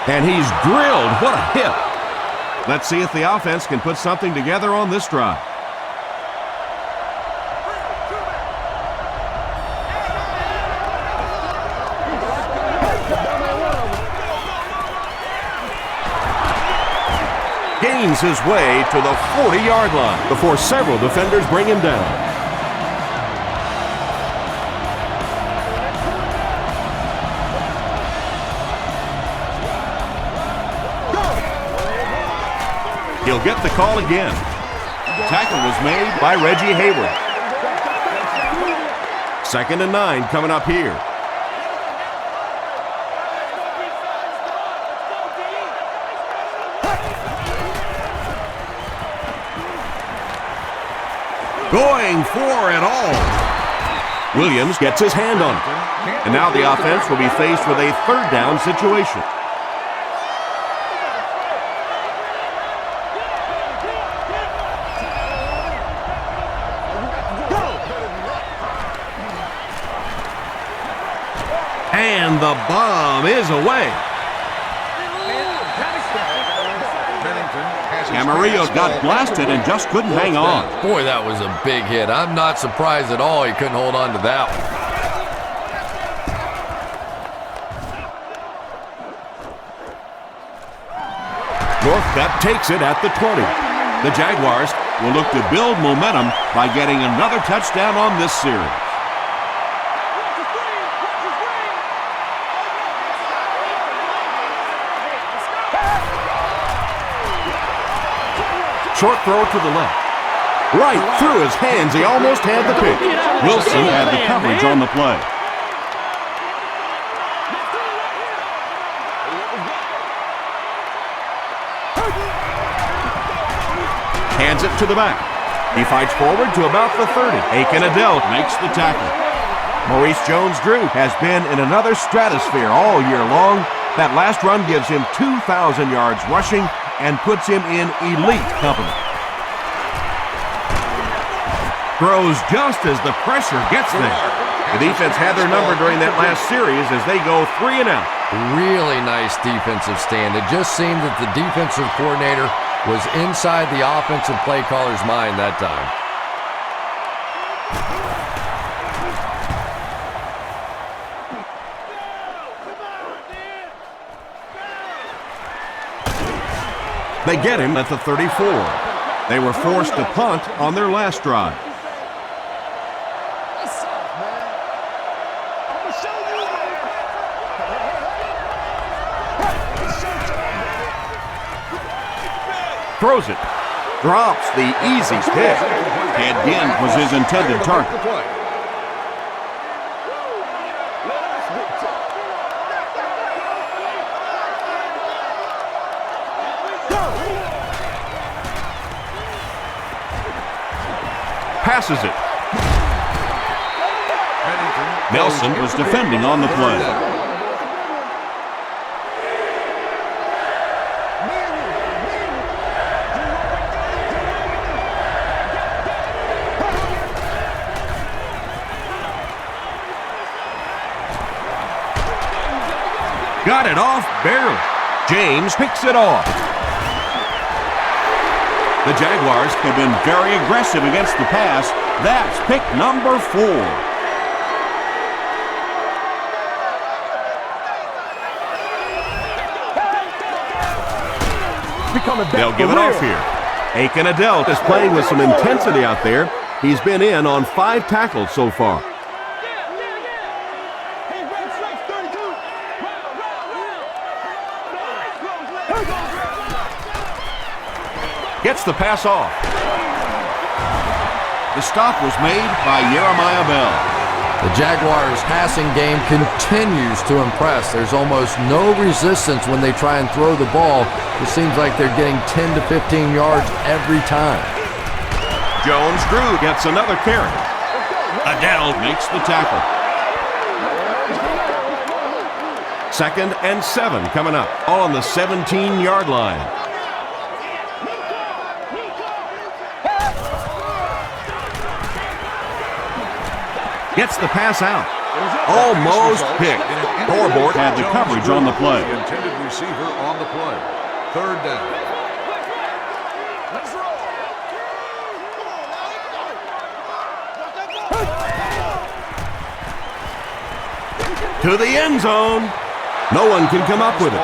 And he's drilled. What a hit. Let's see if the offense can put something together on this drive. Gains his way to the 40-yard line before several defenders bring him down. He'll get the call again. Tackle was made by Reggie Hayward. 2nd and 9 coming up here. Going for it all. Williams gets his hand on it. And now the offense will be faced with a 3rd down situation. And the bomb is away. Camarillo got blasted and just couldn't hang on. Boy, that was a big hit. I'm not surprised at all he couldn't hold on to that one. Northcutt takes it at the 20. The Jaguars will look to build momentum by getting another touchdown on this series. Short throw to the left. Right through his hands. He almost had the pick. Wilson had the coverage on the play. Hands it to the back. He fights forward to about the 30. Aiken-Adell makes the tackle. Maurice Jones-Drew has been in another stratosphere all year long. That last run gives him 2,000 yards rushing and puts him in elite company. Throws just as the pressure gets there. The defense had their number during that last series as they go 3 and out. Really nice defensive stand. It just seemed that the defensive coordinator was inside the offensive play caller's mind that time. They get him at the 34. They were forced to punt on their last drive. Throws it. Drops the easy pick. And again was his intended target. Passes it. Nelson was defending on the play. Got it off barely. James picks it off. The Jaguars have been very aggressive against the pass. That's pick number 4. They'll give it off here. Aiken-Adell is playing with some intensity out there. He's been in on 5 tackles so far. Gets the pass off. The stop was made by Jeremiah Bell. The Jaguars' passing game continues to impress. There's almost no resistance when they try and throw the ball. It seems like they're getting 10 to 15 yards every time. Jones-Drew gets another carry. Adell makes the tackle. 2nd and 7 coming up, all on the 17-yard line. Gets the pass out. Almost picked. Thorborn had the coverage on the play. The intended receiver on the play. 3rd down. To the end zone. No one can come up with it.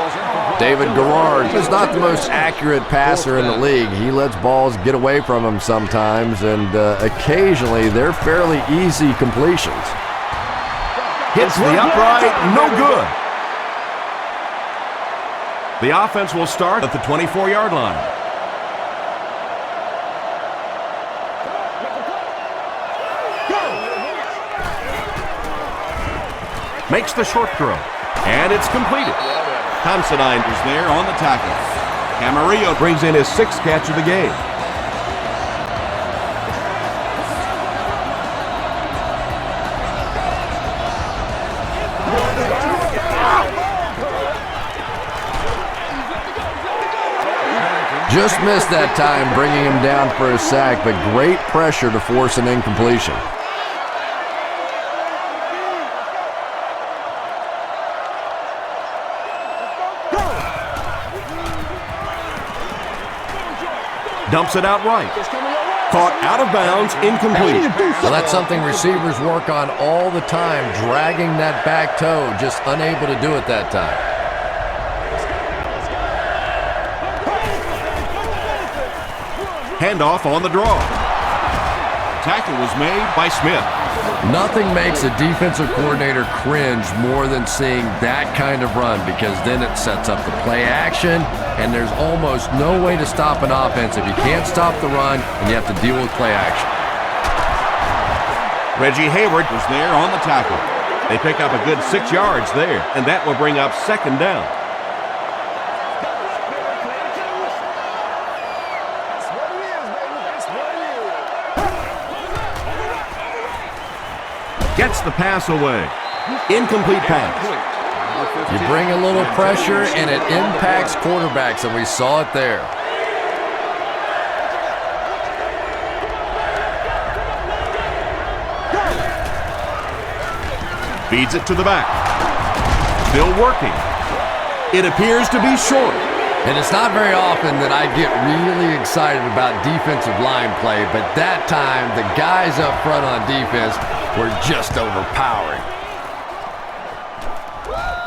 David Garrard is not the most accurate passer in the league. He lets balls get away from him sometimes, and occasionally they're fairly easy completions. Hits the upright, no good. The offense will start at the 24-yard line. Makes the short throw, and it's completed. Considine was there on the tackle. Camarillo brings in his 6th catch of the game. Just missed that time bringing him down for a sack, but great pressure to force an incompletion. Dumps it out right. Caught out of bounds, incomplete. Well, that's something receivers work on all the time, dragging that back toe, just unable to do it that time. Handoff on the draw. Tackle was made by Smith. Nothing makes a defensive coordinator cringe more than seeing that kind of run, because then it sets up the play action, and there's almost no way to stop an offense if you can't stop the run and you have to deal with play action. Reggie Hayward was there on the tackle. They pick up a good 6 yards there, and that will bring up 2nd down. Gets the pass away. Incomplete pass. You bring a little pressure, and it impacts quarterbacks, and we saw it there. Feeds it to the back. Still working. It appears to be short. And it's not very often that I get really excited about defensive line play, but that time the guys up front on defense were just overpowering.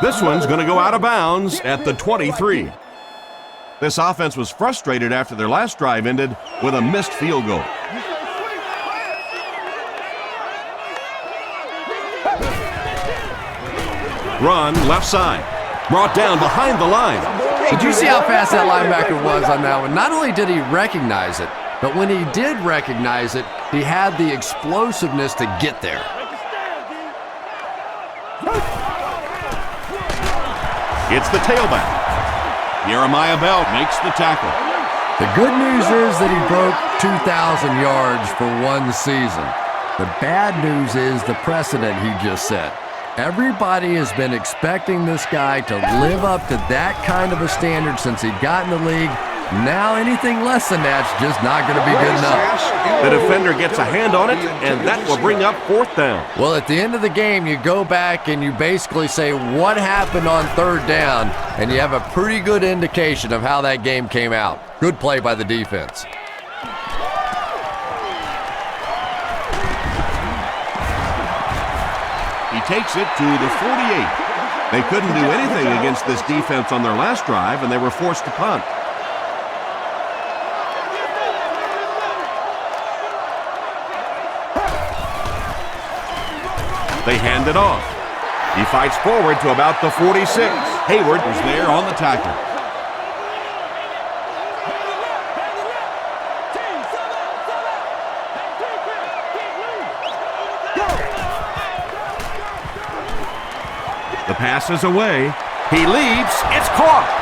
This one's going to go out of bounds at the 23. This offense was frustrated after their last drive ended with a missed field goal. Run left side. Brought down behind the line. Did you see how fast that linebacker was on that one? Not only did he recognize it, but when he did recognize it, he had the explosiveness to get there. It's the tailback. Jeremiah Bell makes the tackle. The good news is that he broke 2,000 yards for one season. The bad news is the precedent he just set. Everybody has been expecting this guy to live up to that kind of a standard since he got in the league. Now anything less than that's just not going to be good enough. The defender gets a hand on it, and that will bring up 4th down. Well, at the end of the game, you go back and you basically say what happened on 3rd down, and you have a pretty good indication of how that game came out. Good play by the defense. He takes it to the 48. They couldn't do anything against this defense on their last drive, and they were forced to punt. They hand it off. He fights forward to about the 46. Hayward was there on the tackle. The pass is away. He leaps. It's caught.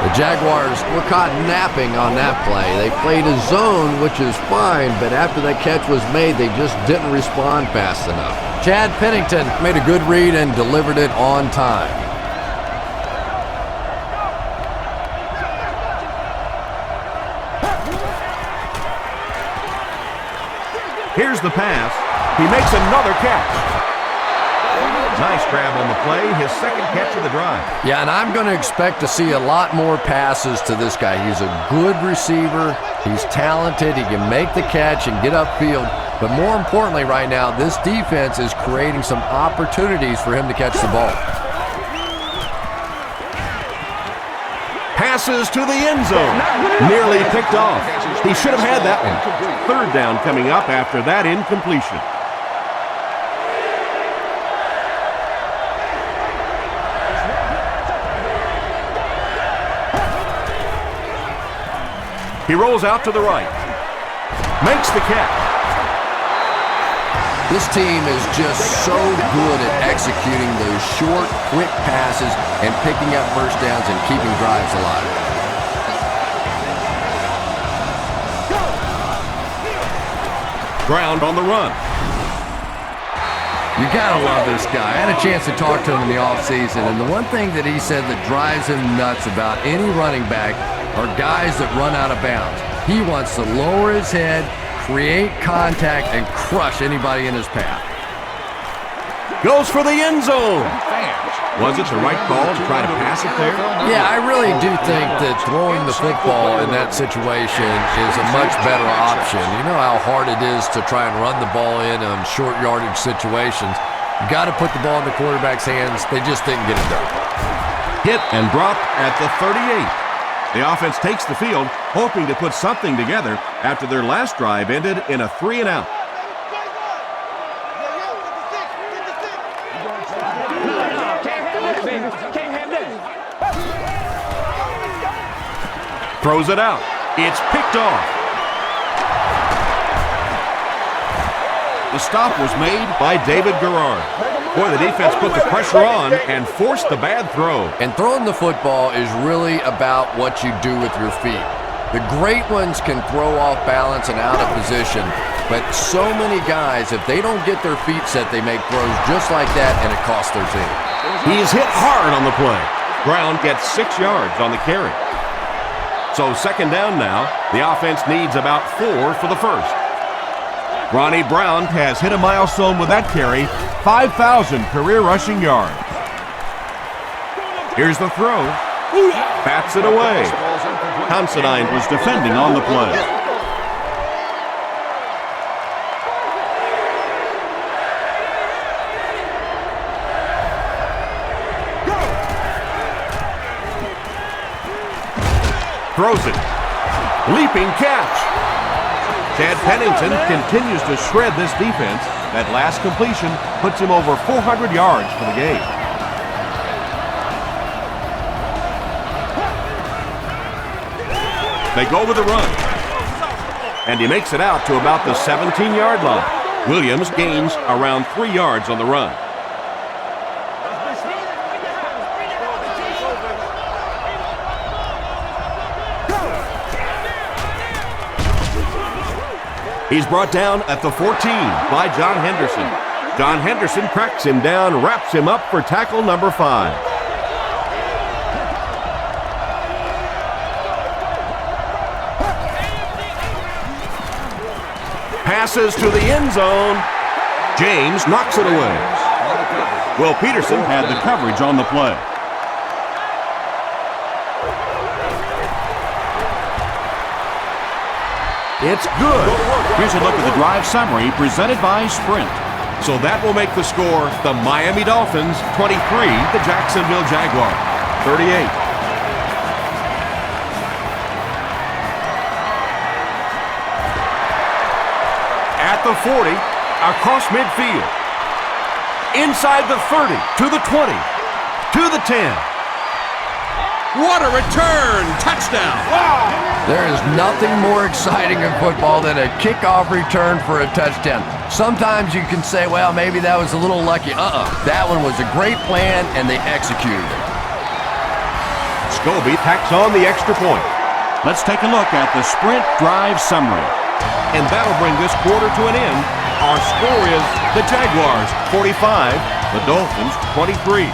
The Jaguars were caught napping on that play. They played a zone, which is fine, but after that catch was made, they just didn't respond fast enough. Chad Pennington made a good read and delivered it on time. Here's the pass. He makes another catch. Nice grab on the play, his 2nd catch of the drive. Yeah, and I'm going to expect to see a lot more passes to this guy. He's a good receiver. He's talented. He can make the catch and get upfield. But more importantly right now, this defense is creating some opportunities for him to catch the ball. Passes to the end zone. Nearly picked off. He should have had that one. 3rd down coming up after that incompletion. He rolls out to the right. Makes the catch. This team is just so good at executing those short, quick passes and picking up first downs and keeping drives alive. Ground on the run. You gotta love this guy. I had a chance to talk to him in the offseason, and the one thing that he said that drives him nuts about any running back are guys that run out of bounds. He wants to lower his head, create contact, and crush anybody in his path. Goes for the end zone. Was it the right call to try to pass it there? Yeah, I really do think that throwing the football in that situation is a much better option. You know how hard it is to try and run the ball in on short yardage situations. You got to put the ball in the quarterback's hands. They just didn't get it done. Hit and dropped at the 38. The offense takes the field, hoping to put something together after their last drive ended in a 3-and-out. Throws it out. It's picked off. The stop was made by David Garrard. Boy, the defense put the pressure on and forced the bad throw. And throwing the football is really about what you do with your feet. The great ones can throw off balance and out of position, but so many guys, if they don't get their feet set, they make throws just like that, and it costs their team. He's hit hard on the play. Brown gets 6 yards on the carry. So second down now. The offense needs about 4 for the first. Ronnie Brown has hit a milestone with that carry, 5,000 career rushing yards. Here's the throw. Bats it away. Considine was defending on the play. Throws it. Leaping catch. Chad Pennington continues to shred this defense. That last completion puts him over 400 yards for the game. They go with the run. And he makes it out to about the 17-yard line. Williams gains around 3 yards on the run. He's brought down at the 14 by John Henderson. John Henderson cracks him down, wraps him up for tackle number 5. Passes to the end zone. James knocks it away. Will Peterson Had the coverage on the play. It's good. Here's a look at the drive summary presented by Sprint. So that will make the score the Miami Dolphins 23, the Jacksonville Jaguars 38. At the 40, across midfield. Inside the 30, to the 20, to the 10. What a return! Touchdown! There is nothing more exciting in football than a kickoff return for a touchdown. Sometimes you can say, well, maybe that was a little lucky. That one was a great plan, and they executed it. Scobie tacks on the extra point. Let's take a look at the Sprint drive summary. And that'll bring this quarter to an end. Our score is the Jaguars 45, the Dolphins 23.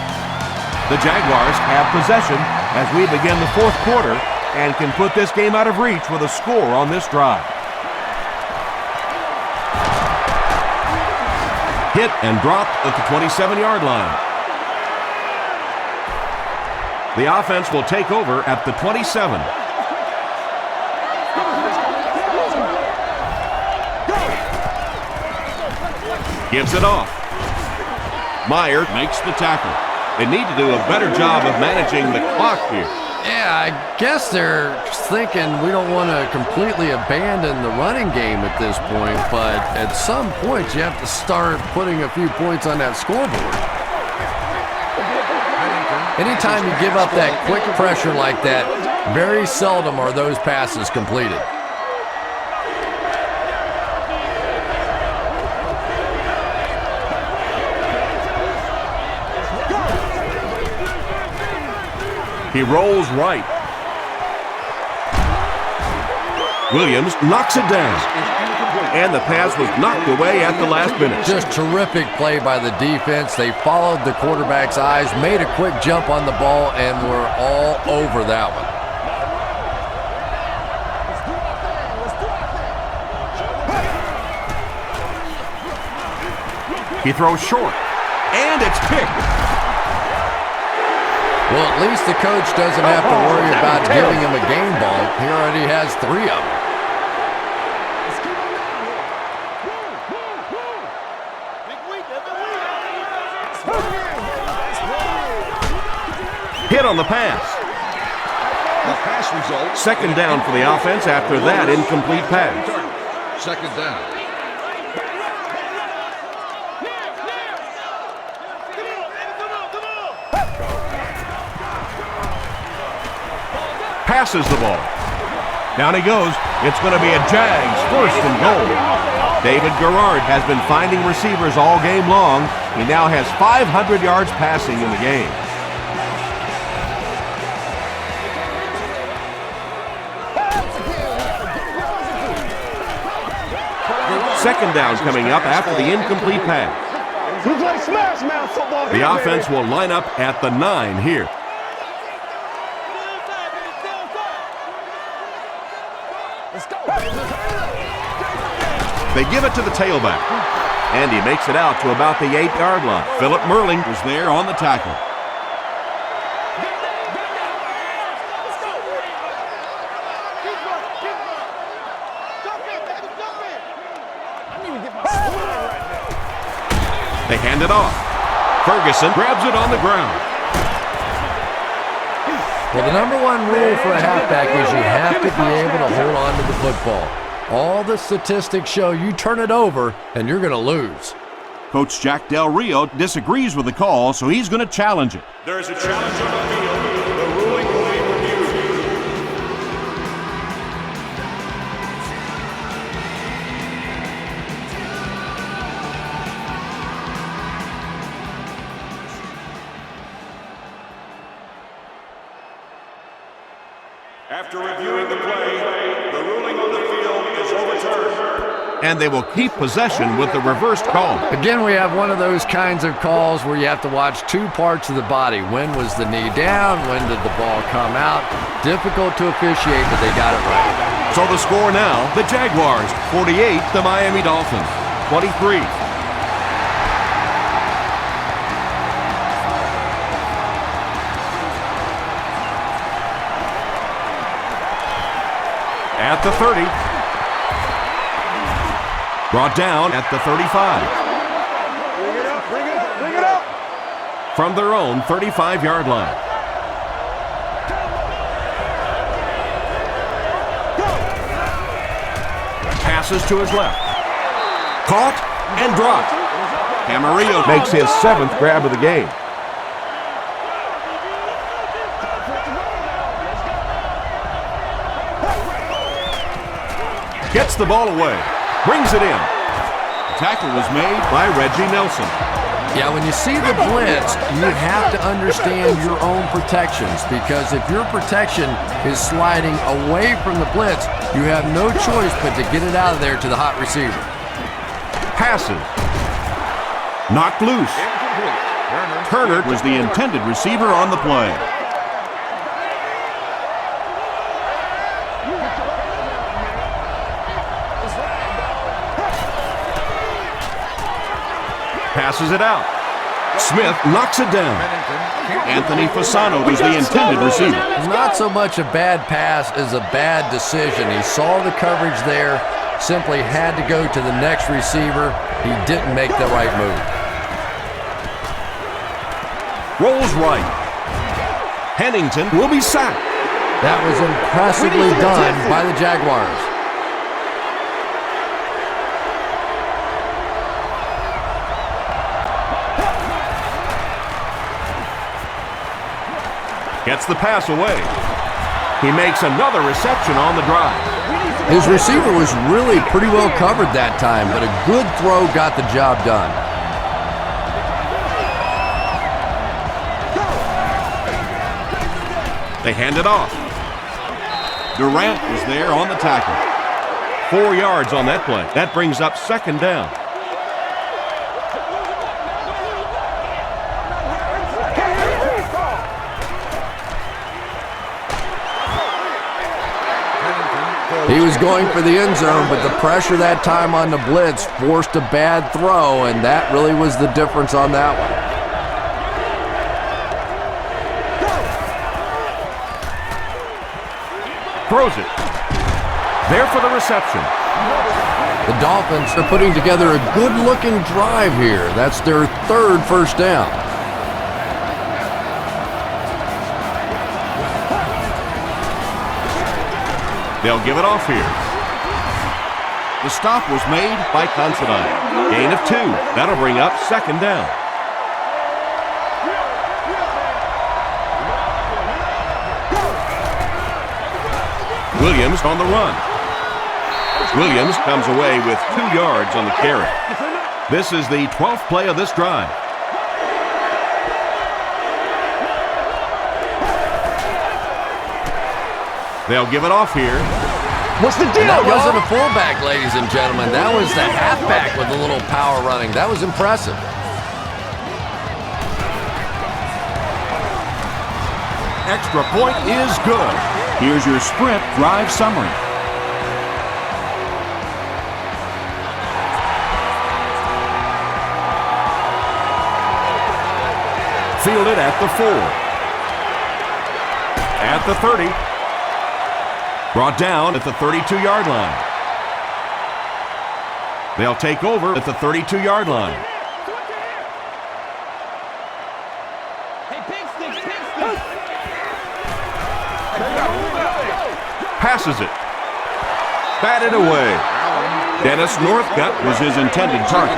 The Jaguars have possession as we begin the fourth quarter and can put this game out of reach with a score on this drive. Hit and dropped at the 27-yard line. The offense will take over at the 27. Gives it off. Meyer makes the tackle. They need to do a better job of managing the clock here. Yeah, I guess they're thinking we don't want to completely abandon the running game at this point, but at some point you have to start putting a few points on that scoreboard. Anytime you give up that quick pressure like that, very seldom are those passes completed. He rolls right. Williams knocks it down. And the pass was knocked away at the last minute. Just terrific play by the defense. They followed the quarterback's eyes, made a quick jump on the ball, and were all over that one. He throws short. and it's picked. Well, at least the coach doesn't have to worry about giving him a game ball. He already has 3 of them. Hit on the pass. The pass results. Second down for the offense after that incomplete pass. Second down. Passes the ball. Down he goes. It's going to be a Jags first and goal. David Garrard has been finding receivers all game long. He now has 500 yards passing in the game. Second down coming up after the incomplete pass. The offense will line up at the 9 here. They give it to the tailback, and he makes it out to about the 8-yard line. Philip Merling was there on the tackle. They hand it off. Ferguson grabs it on the ground. Well, the number 1 rule for a halfback is you have to be able to hold on to the football. All the statistics show you turn it over and you're going to lose. Coach Jack Del Rio disagrees with the call, so he's going to challenge it. There's a challenge on the field. The ruling will be reviewed. After reviewing the play, the ruling on the field is overturned. And they will keep possession with the reversed call. Again, we have one of those kinds of calls where you have to watch 2 parts of the body. When was the knee down? When did the ball come out? Difficult to officiate, but they got it right. So the score now, the Jaguars 48, the Miami Dolphins 23. At the 30. Brought down at the 35. Bring it up. From their own 35-yard line. Passes to his left. Caught and dropped. Camarillo makes his 7th grab of the game. Gets the ball away. Brings it in. The tackle was made by Reggie Nelson. Yeah, when you see the blitz, you have to understand your own protections, because if your protection is sliding away from the blitz, you have no choice but to get it out of there to the hot receiver. Passes. Knocked loose. Turner was the intended receiver on the play. Passes it out. Smith knocks it down. Anthony Fasano was the intended receiver. Not so much a bad pass as a bad decision. He saw the coverage there, simply had to go to the next receiver. He didn't make the right move. Rolls right. Hennington will be sacked. That was impressively done by the Jaguars. Gets the pass away. He makes another reception on the drive. His receiver was really pretty well covered that time, but a good throw got the job done. They hand it off. Durant was there on the tackle. 4 yards on that play. That brings up 2nd down. He was going for the end zone, but the pressure that time on the blitz forced a bad throw, and that really was the difference on that one. Throws it. There for the reception. The Dolphins are putting together a good-looking drive here. That's their third first down. They'll give it off here. The stop was made by Considine. Gain of 2. That'll bring up second down. Williams on the run. Williams comes away with 2 yards on the carry. This is the 12th play of this drive. They'll give it off here. What's the deal, And that y'all? wasn't a fullback, ladies and gentlemen. That was the halfback with a little power running. That was impressive. Extra point is good. Here's your sprint drive summary. Fielded at the 4. At the 30. Brought down at the 32-yard line. They'll take over at the 32-yard line. Passes it. Batted away. Dennis Northcutt was his intended target.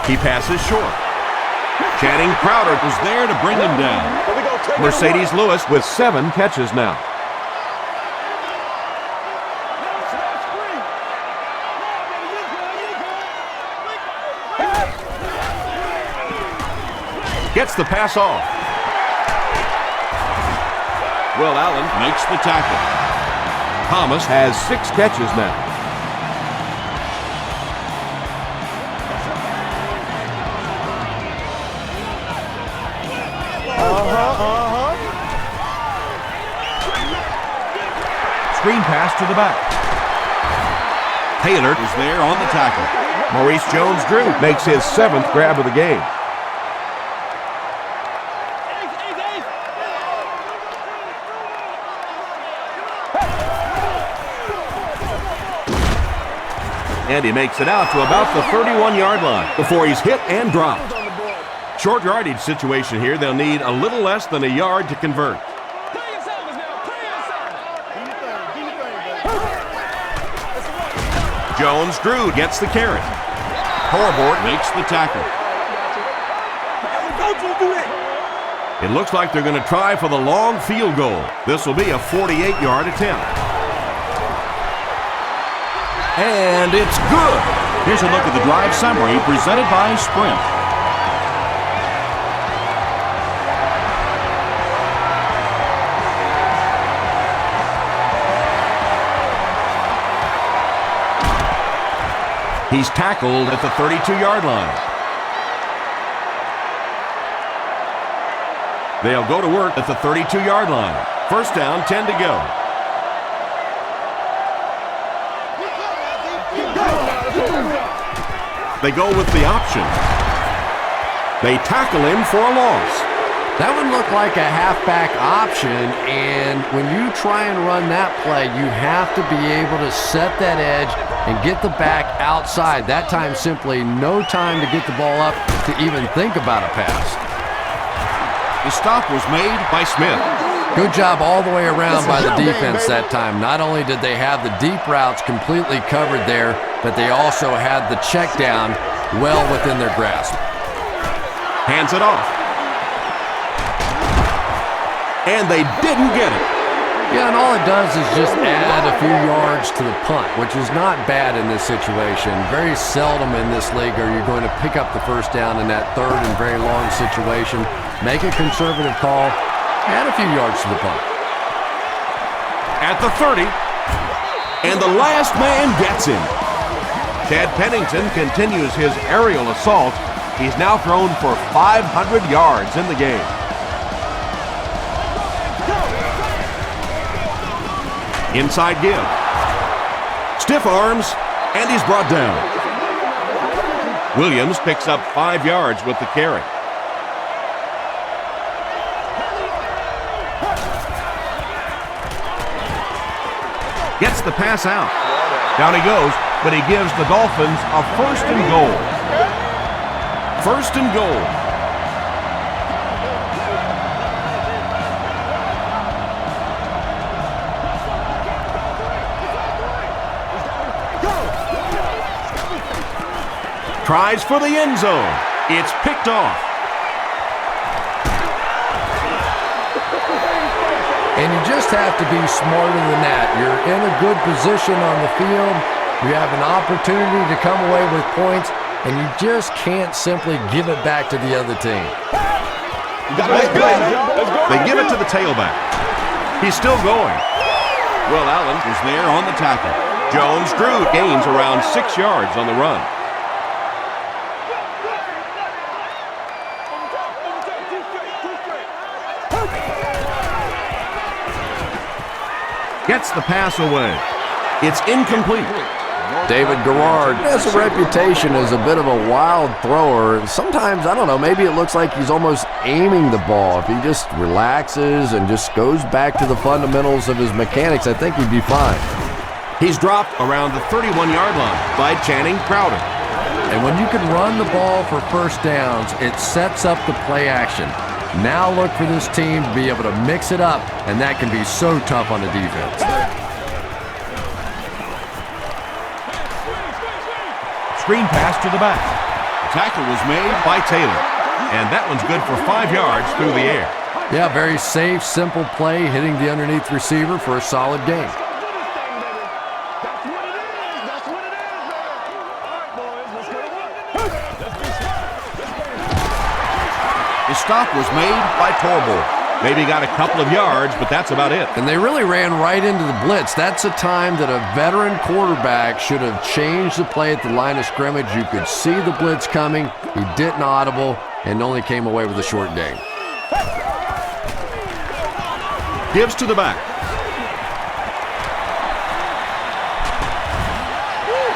He passes short. Channing Crowder was there to bring him down. Mercedes Lewis with 7 catches now. Gets the pass off. Will Allen Makes the tackle. Thomas has 6 catches now. Screen pass to the back. Taylor Is there on the tackle. Maurice Jones-Drew makes his 7th grab of the game. And he makes it out to about the 31-yard line before he's hit and dropped. Short yardage situation here. They'll need a little less than a yard to convert. Jones-Drew gets the carry. Horvath Makes the tackle. It looks like they're going to try for the long field goal. This will be a 48-yard attempt. And it's good. Here's a look at the drive summary presented by Sprint. He's tackled at the 32-yard line. They'll go to work at the 32-yard line. First down, 10 to go. They go with the option. They tackle him for a loss. That would look like a halfback option, and when you try and run that play, you have to be able to set that edge and get the back outside. That time simply no time to get the ball up to even think about a pass. The stop was made by Smith. Good job all the way around by the defense that time. Not only did they have the deep routes completely covered there, but they also had the check down well within their grasp. Hands it off. And they didn't get it. Yeah, and all it does is just add a few yards to the punt, which is not bad in this situation. Very seldom in this league are you going to pick up the first down in that third and very long situation. Make a conservative call, add a few yards to the punt. At the 30. And the last man gets him. Chad Pennington continues his aerial assault. He's now thrown for 500 yards in the game. Inside give. Stiff arms, and he's brought down. Williams picks up 5 yards with the carry. Gets the pass out. Down he goes, but he gives the Dolphins a 1st and goal. 1st and goal. Tries for the end zone. It's picked off. And you just have to be smarter than that. You're in a good position on the field. You have an opportunity to come away with points, and you just can't simply give it back to the other team. They give it to the tailback. He's still going. Will Allen is there on the tackle. Jones-Drew gains around 6 yards on the run. Gets the pass away. It's incomplete. David Garrard has a reputation as a bit of a wild thrower. Sometimes, I don't know, maybe it looks like he's almost aiming the ball. If he just relaxes and just goes back to the fundamentals of his mechanics, I think he'd be fine. He's dropped around the 31-yard line by Channing Crowder. And when you can run the ball for first downs, it sets up the play action. Now look for this team to be able to mix it up, and that can be so tough on the defense. Screen pass to the back. The tackle was made by Taylor, and that one's good for 5 yards through the air. Yeah, very safe, simple play, hitting the underneath receiver for a solid gain. His stop was made by Torborg. Maybe got a couple of yards, but that's about it. And they really ran right into the blitz. That's a time that a veteran quarterback should have changed the play at the line of scrimmage. You could see the blitz coming. He didn't audible and only came away with a short gain. Gives to the back.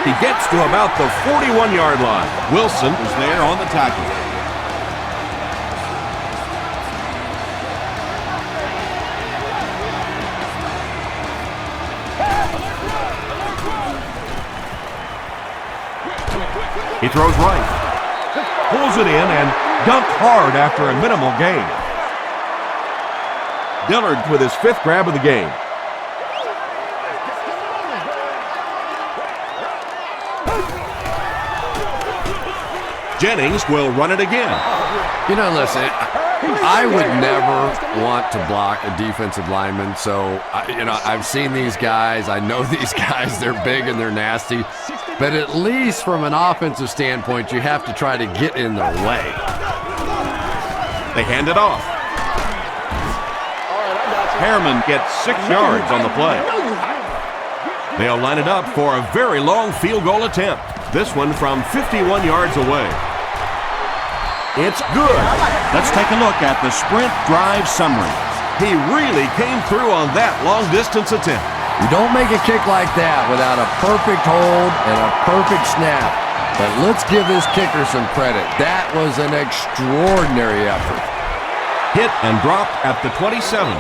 He gets to about the 41-yard line. Wilson is there on the tackle. He throws right. Pulls it in and dunked hard after a minimal gain. Dillard with his 5th grab of the game. Jennings will run it again. You know, listen, I would never want to block a defensive lineman. So, I've seen these guys. I know these guys. They're big and they're nasty. But at least from an offensive standpoint, you have to try to get in their way. They hand it off. Harriman gets 6 yards on the play. They'll line it up for a very long field goal attempt. This one from 51 yards away. It's good. Let's take a look at the sprint drive summary. He really came through on that long-distance attempt. You don't make a kick like that without a perfect hold and a perfect snap. But let's give this kicker some credit. That was an extraordinary effort. Hit and dropped at the 27.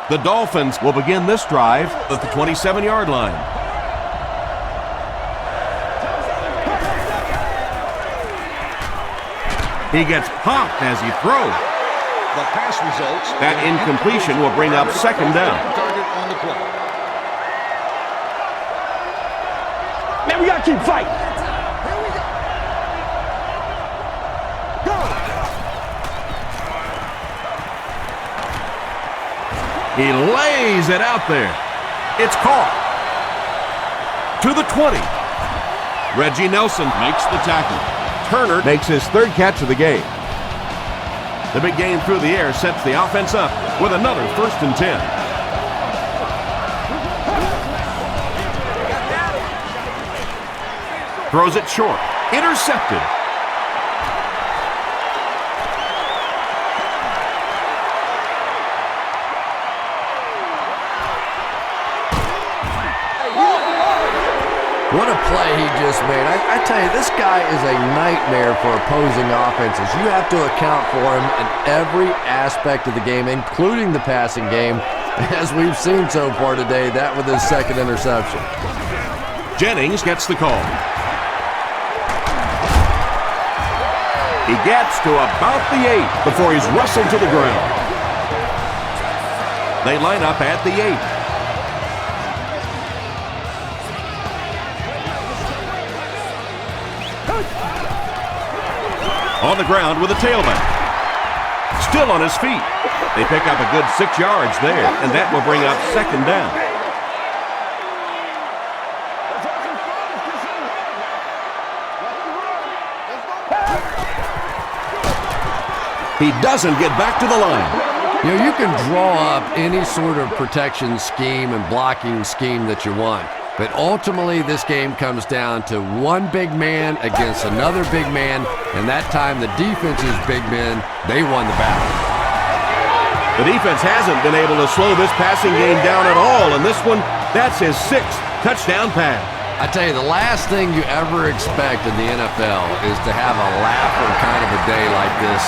The Dolphins will begin this drive at the 27-yard line. He gets popped as he throws. The pass results. That incompletion will bring up 2nd down. Target on the play. Man, we gotta keep fighting. He lays it out there. It's caught. To the 20. Reggie Nelson Makes the tackle. Turner makes his 3rd catch of the game. The big game through the air sets the offense up with another 1st and 10. Throws it short. Intercepted. What a play he just made. I tell you, this guy is a nightmare for opposing offenses. You have to account for him in every aspect of the game, including the passing game, as we've seen so far today, that with his second interception. Jennings gets the call. He gets to about the 8 before he's wrestled to the ground. They line up at the 8. On the ground with a tailback. Still on his feet. They pick up a good 6 yards there, and that will bring up second down. He doesn't get back to the line. You know, you can draw up any sort of protection scheme and blocking scheme that you want. But ultimately, this game comes down to one big man against another big man, and that time the defense's big men, they won the battle. The defense hasn't been able to slow this passing game down at all, and this one, that's his 6th touchdown pass. I tell you, the last thing you ever expect in the NFL is to have a laugher kind of a day like this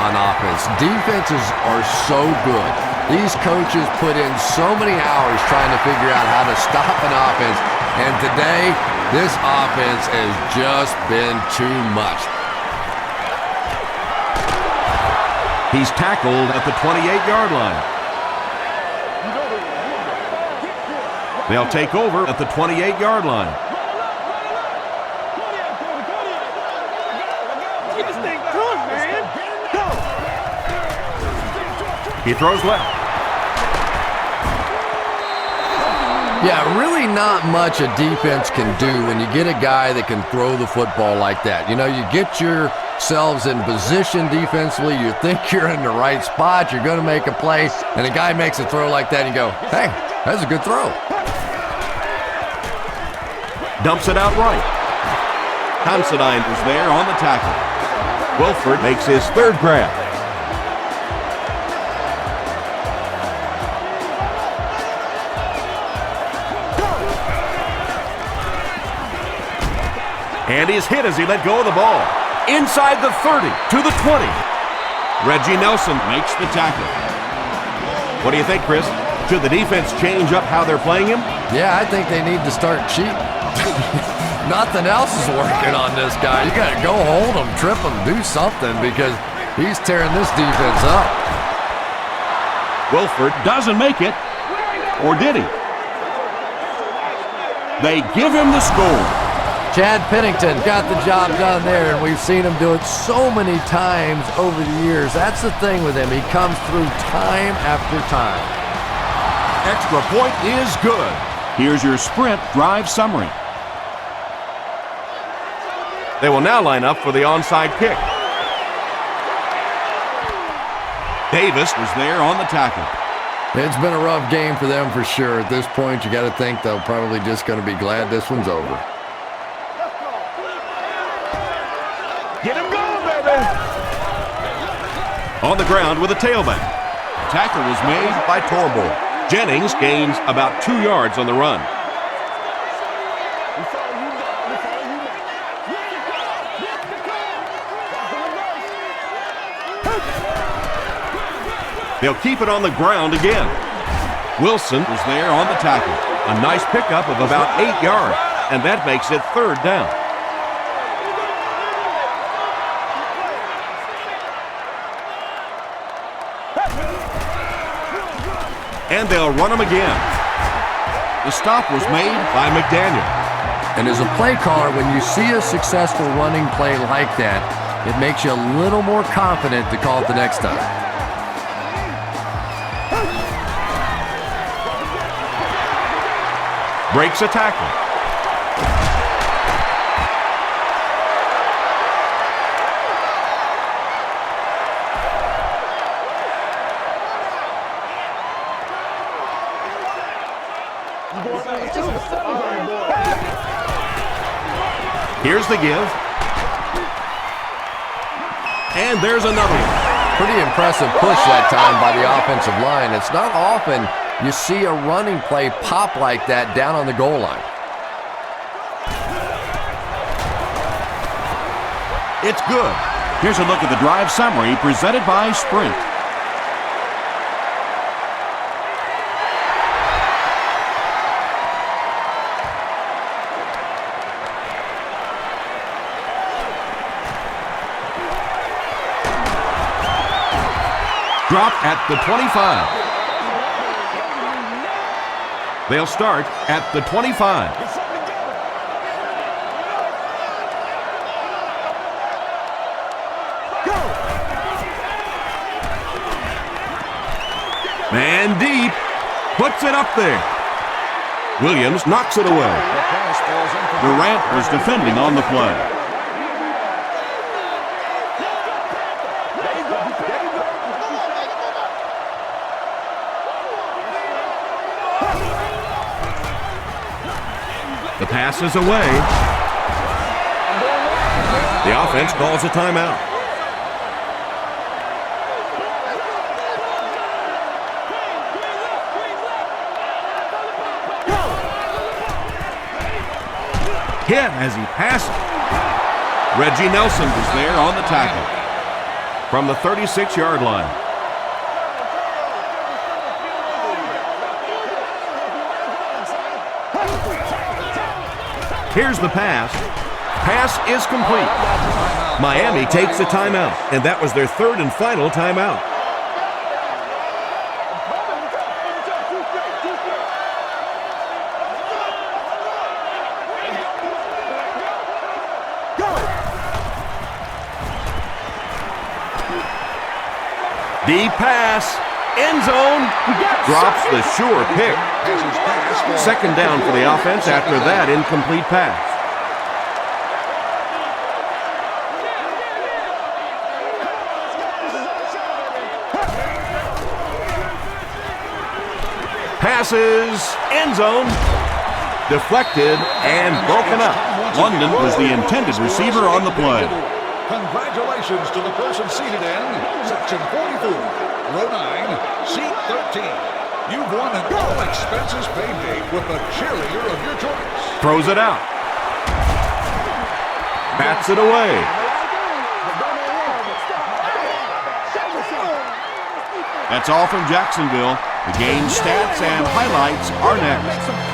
on offense. Defenses are so good. These coaches put in so many hours trying to figure out how to stop an offense, and today, this offense has just been too much. He's tackled at the 28-yard line. They'll take over at the 28-yard line. Get this thing done, man. Go. He throws left. Yeah, really not much a defense can do when you get a guy that can throw the football like that. You know, you get yourselves in position defensively, you think you're in the right spot, you're going to make a play, and a guy makes a throw like that, and you go, hey, that's a good throw. Dumps it out right. Considine is there on the tackle. Wilford makes his 3rd grab. And he's hit as he let go of the ball. Inside the 30 to the 20. Reggie Nelson makes the tackle. What do you think, Chris? Should the defense change up how they're playing him? Yeah, I think they need to start cheating. Nothing else is working on this guy. You got to go hold him, trip him, do something, because he's tearing this defense up. Wilford doesn't make it. Or did he? They give him the score. Chad Pennington got the job done there, and we've seen him do it so many times over the years. That's the thing with him. He comes through time after time. Extra point is good. Here's your sprint drive summary. They will now line up for the onside kick. Davis was there on the tackle. It's been a rough game for them for sure. At this point, you got to think they're probably just going to be glad this one's over. Get him going, baby. On the ground with a tailback. Tackle was made by Torborg. Jennings gains about 2 yards on the run. They'll keep it on the ground again. Wilson was there on the tackle. A nice pickup of about 8 yards, and that makes it 3rd down. And they'll run them again. The stop was made by McDaniel. And as a play caller, when you see a successful running play like that, it makes you a little more confident to call it the next time. Breaks a tackle. Here's the give. And there's another one. Pretty impressive push that time by the offensive line. It's not often you see a running play pop like that down on the goal line. It's good. Here's a look at the drive summary presented by Sprint. Drop at the 25. They'll start at the 25. Man deep. Puts it up there. Williams knocks it away. Durant was defending on the play. The pass is away. The offense calls a timeout. Hit as he passes. Reggie Nelson was there on the tackle from the 36-yard line. Here's the pass. Pass is complete. Miami takes a timeout, and that was their third and final timeout. Deep pass, end zone, drops the sure pick. Second down for the offense after that incomplete pass. Passes, end zone, deflected and broken up. London was the intended receiver on the play. Congratulations to the person seated in Section 44, Row 9, Seat 13. You've won an all-expenses paid date with the cheerleader of your choice. Throws it out. Bats it away. That's all from Jacksonville. The game stats and highlights are next.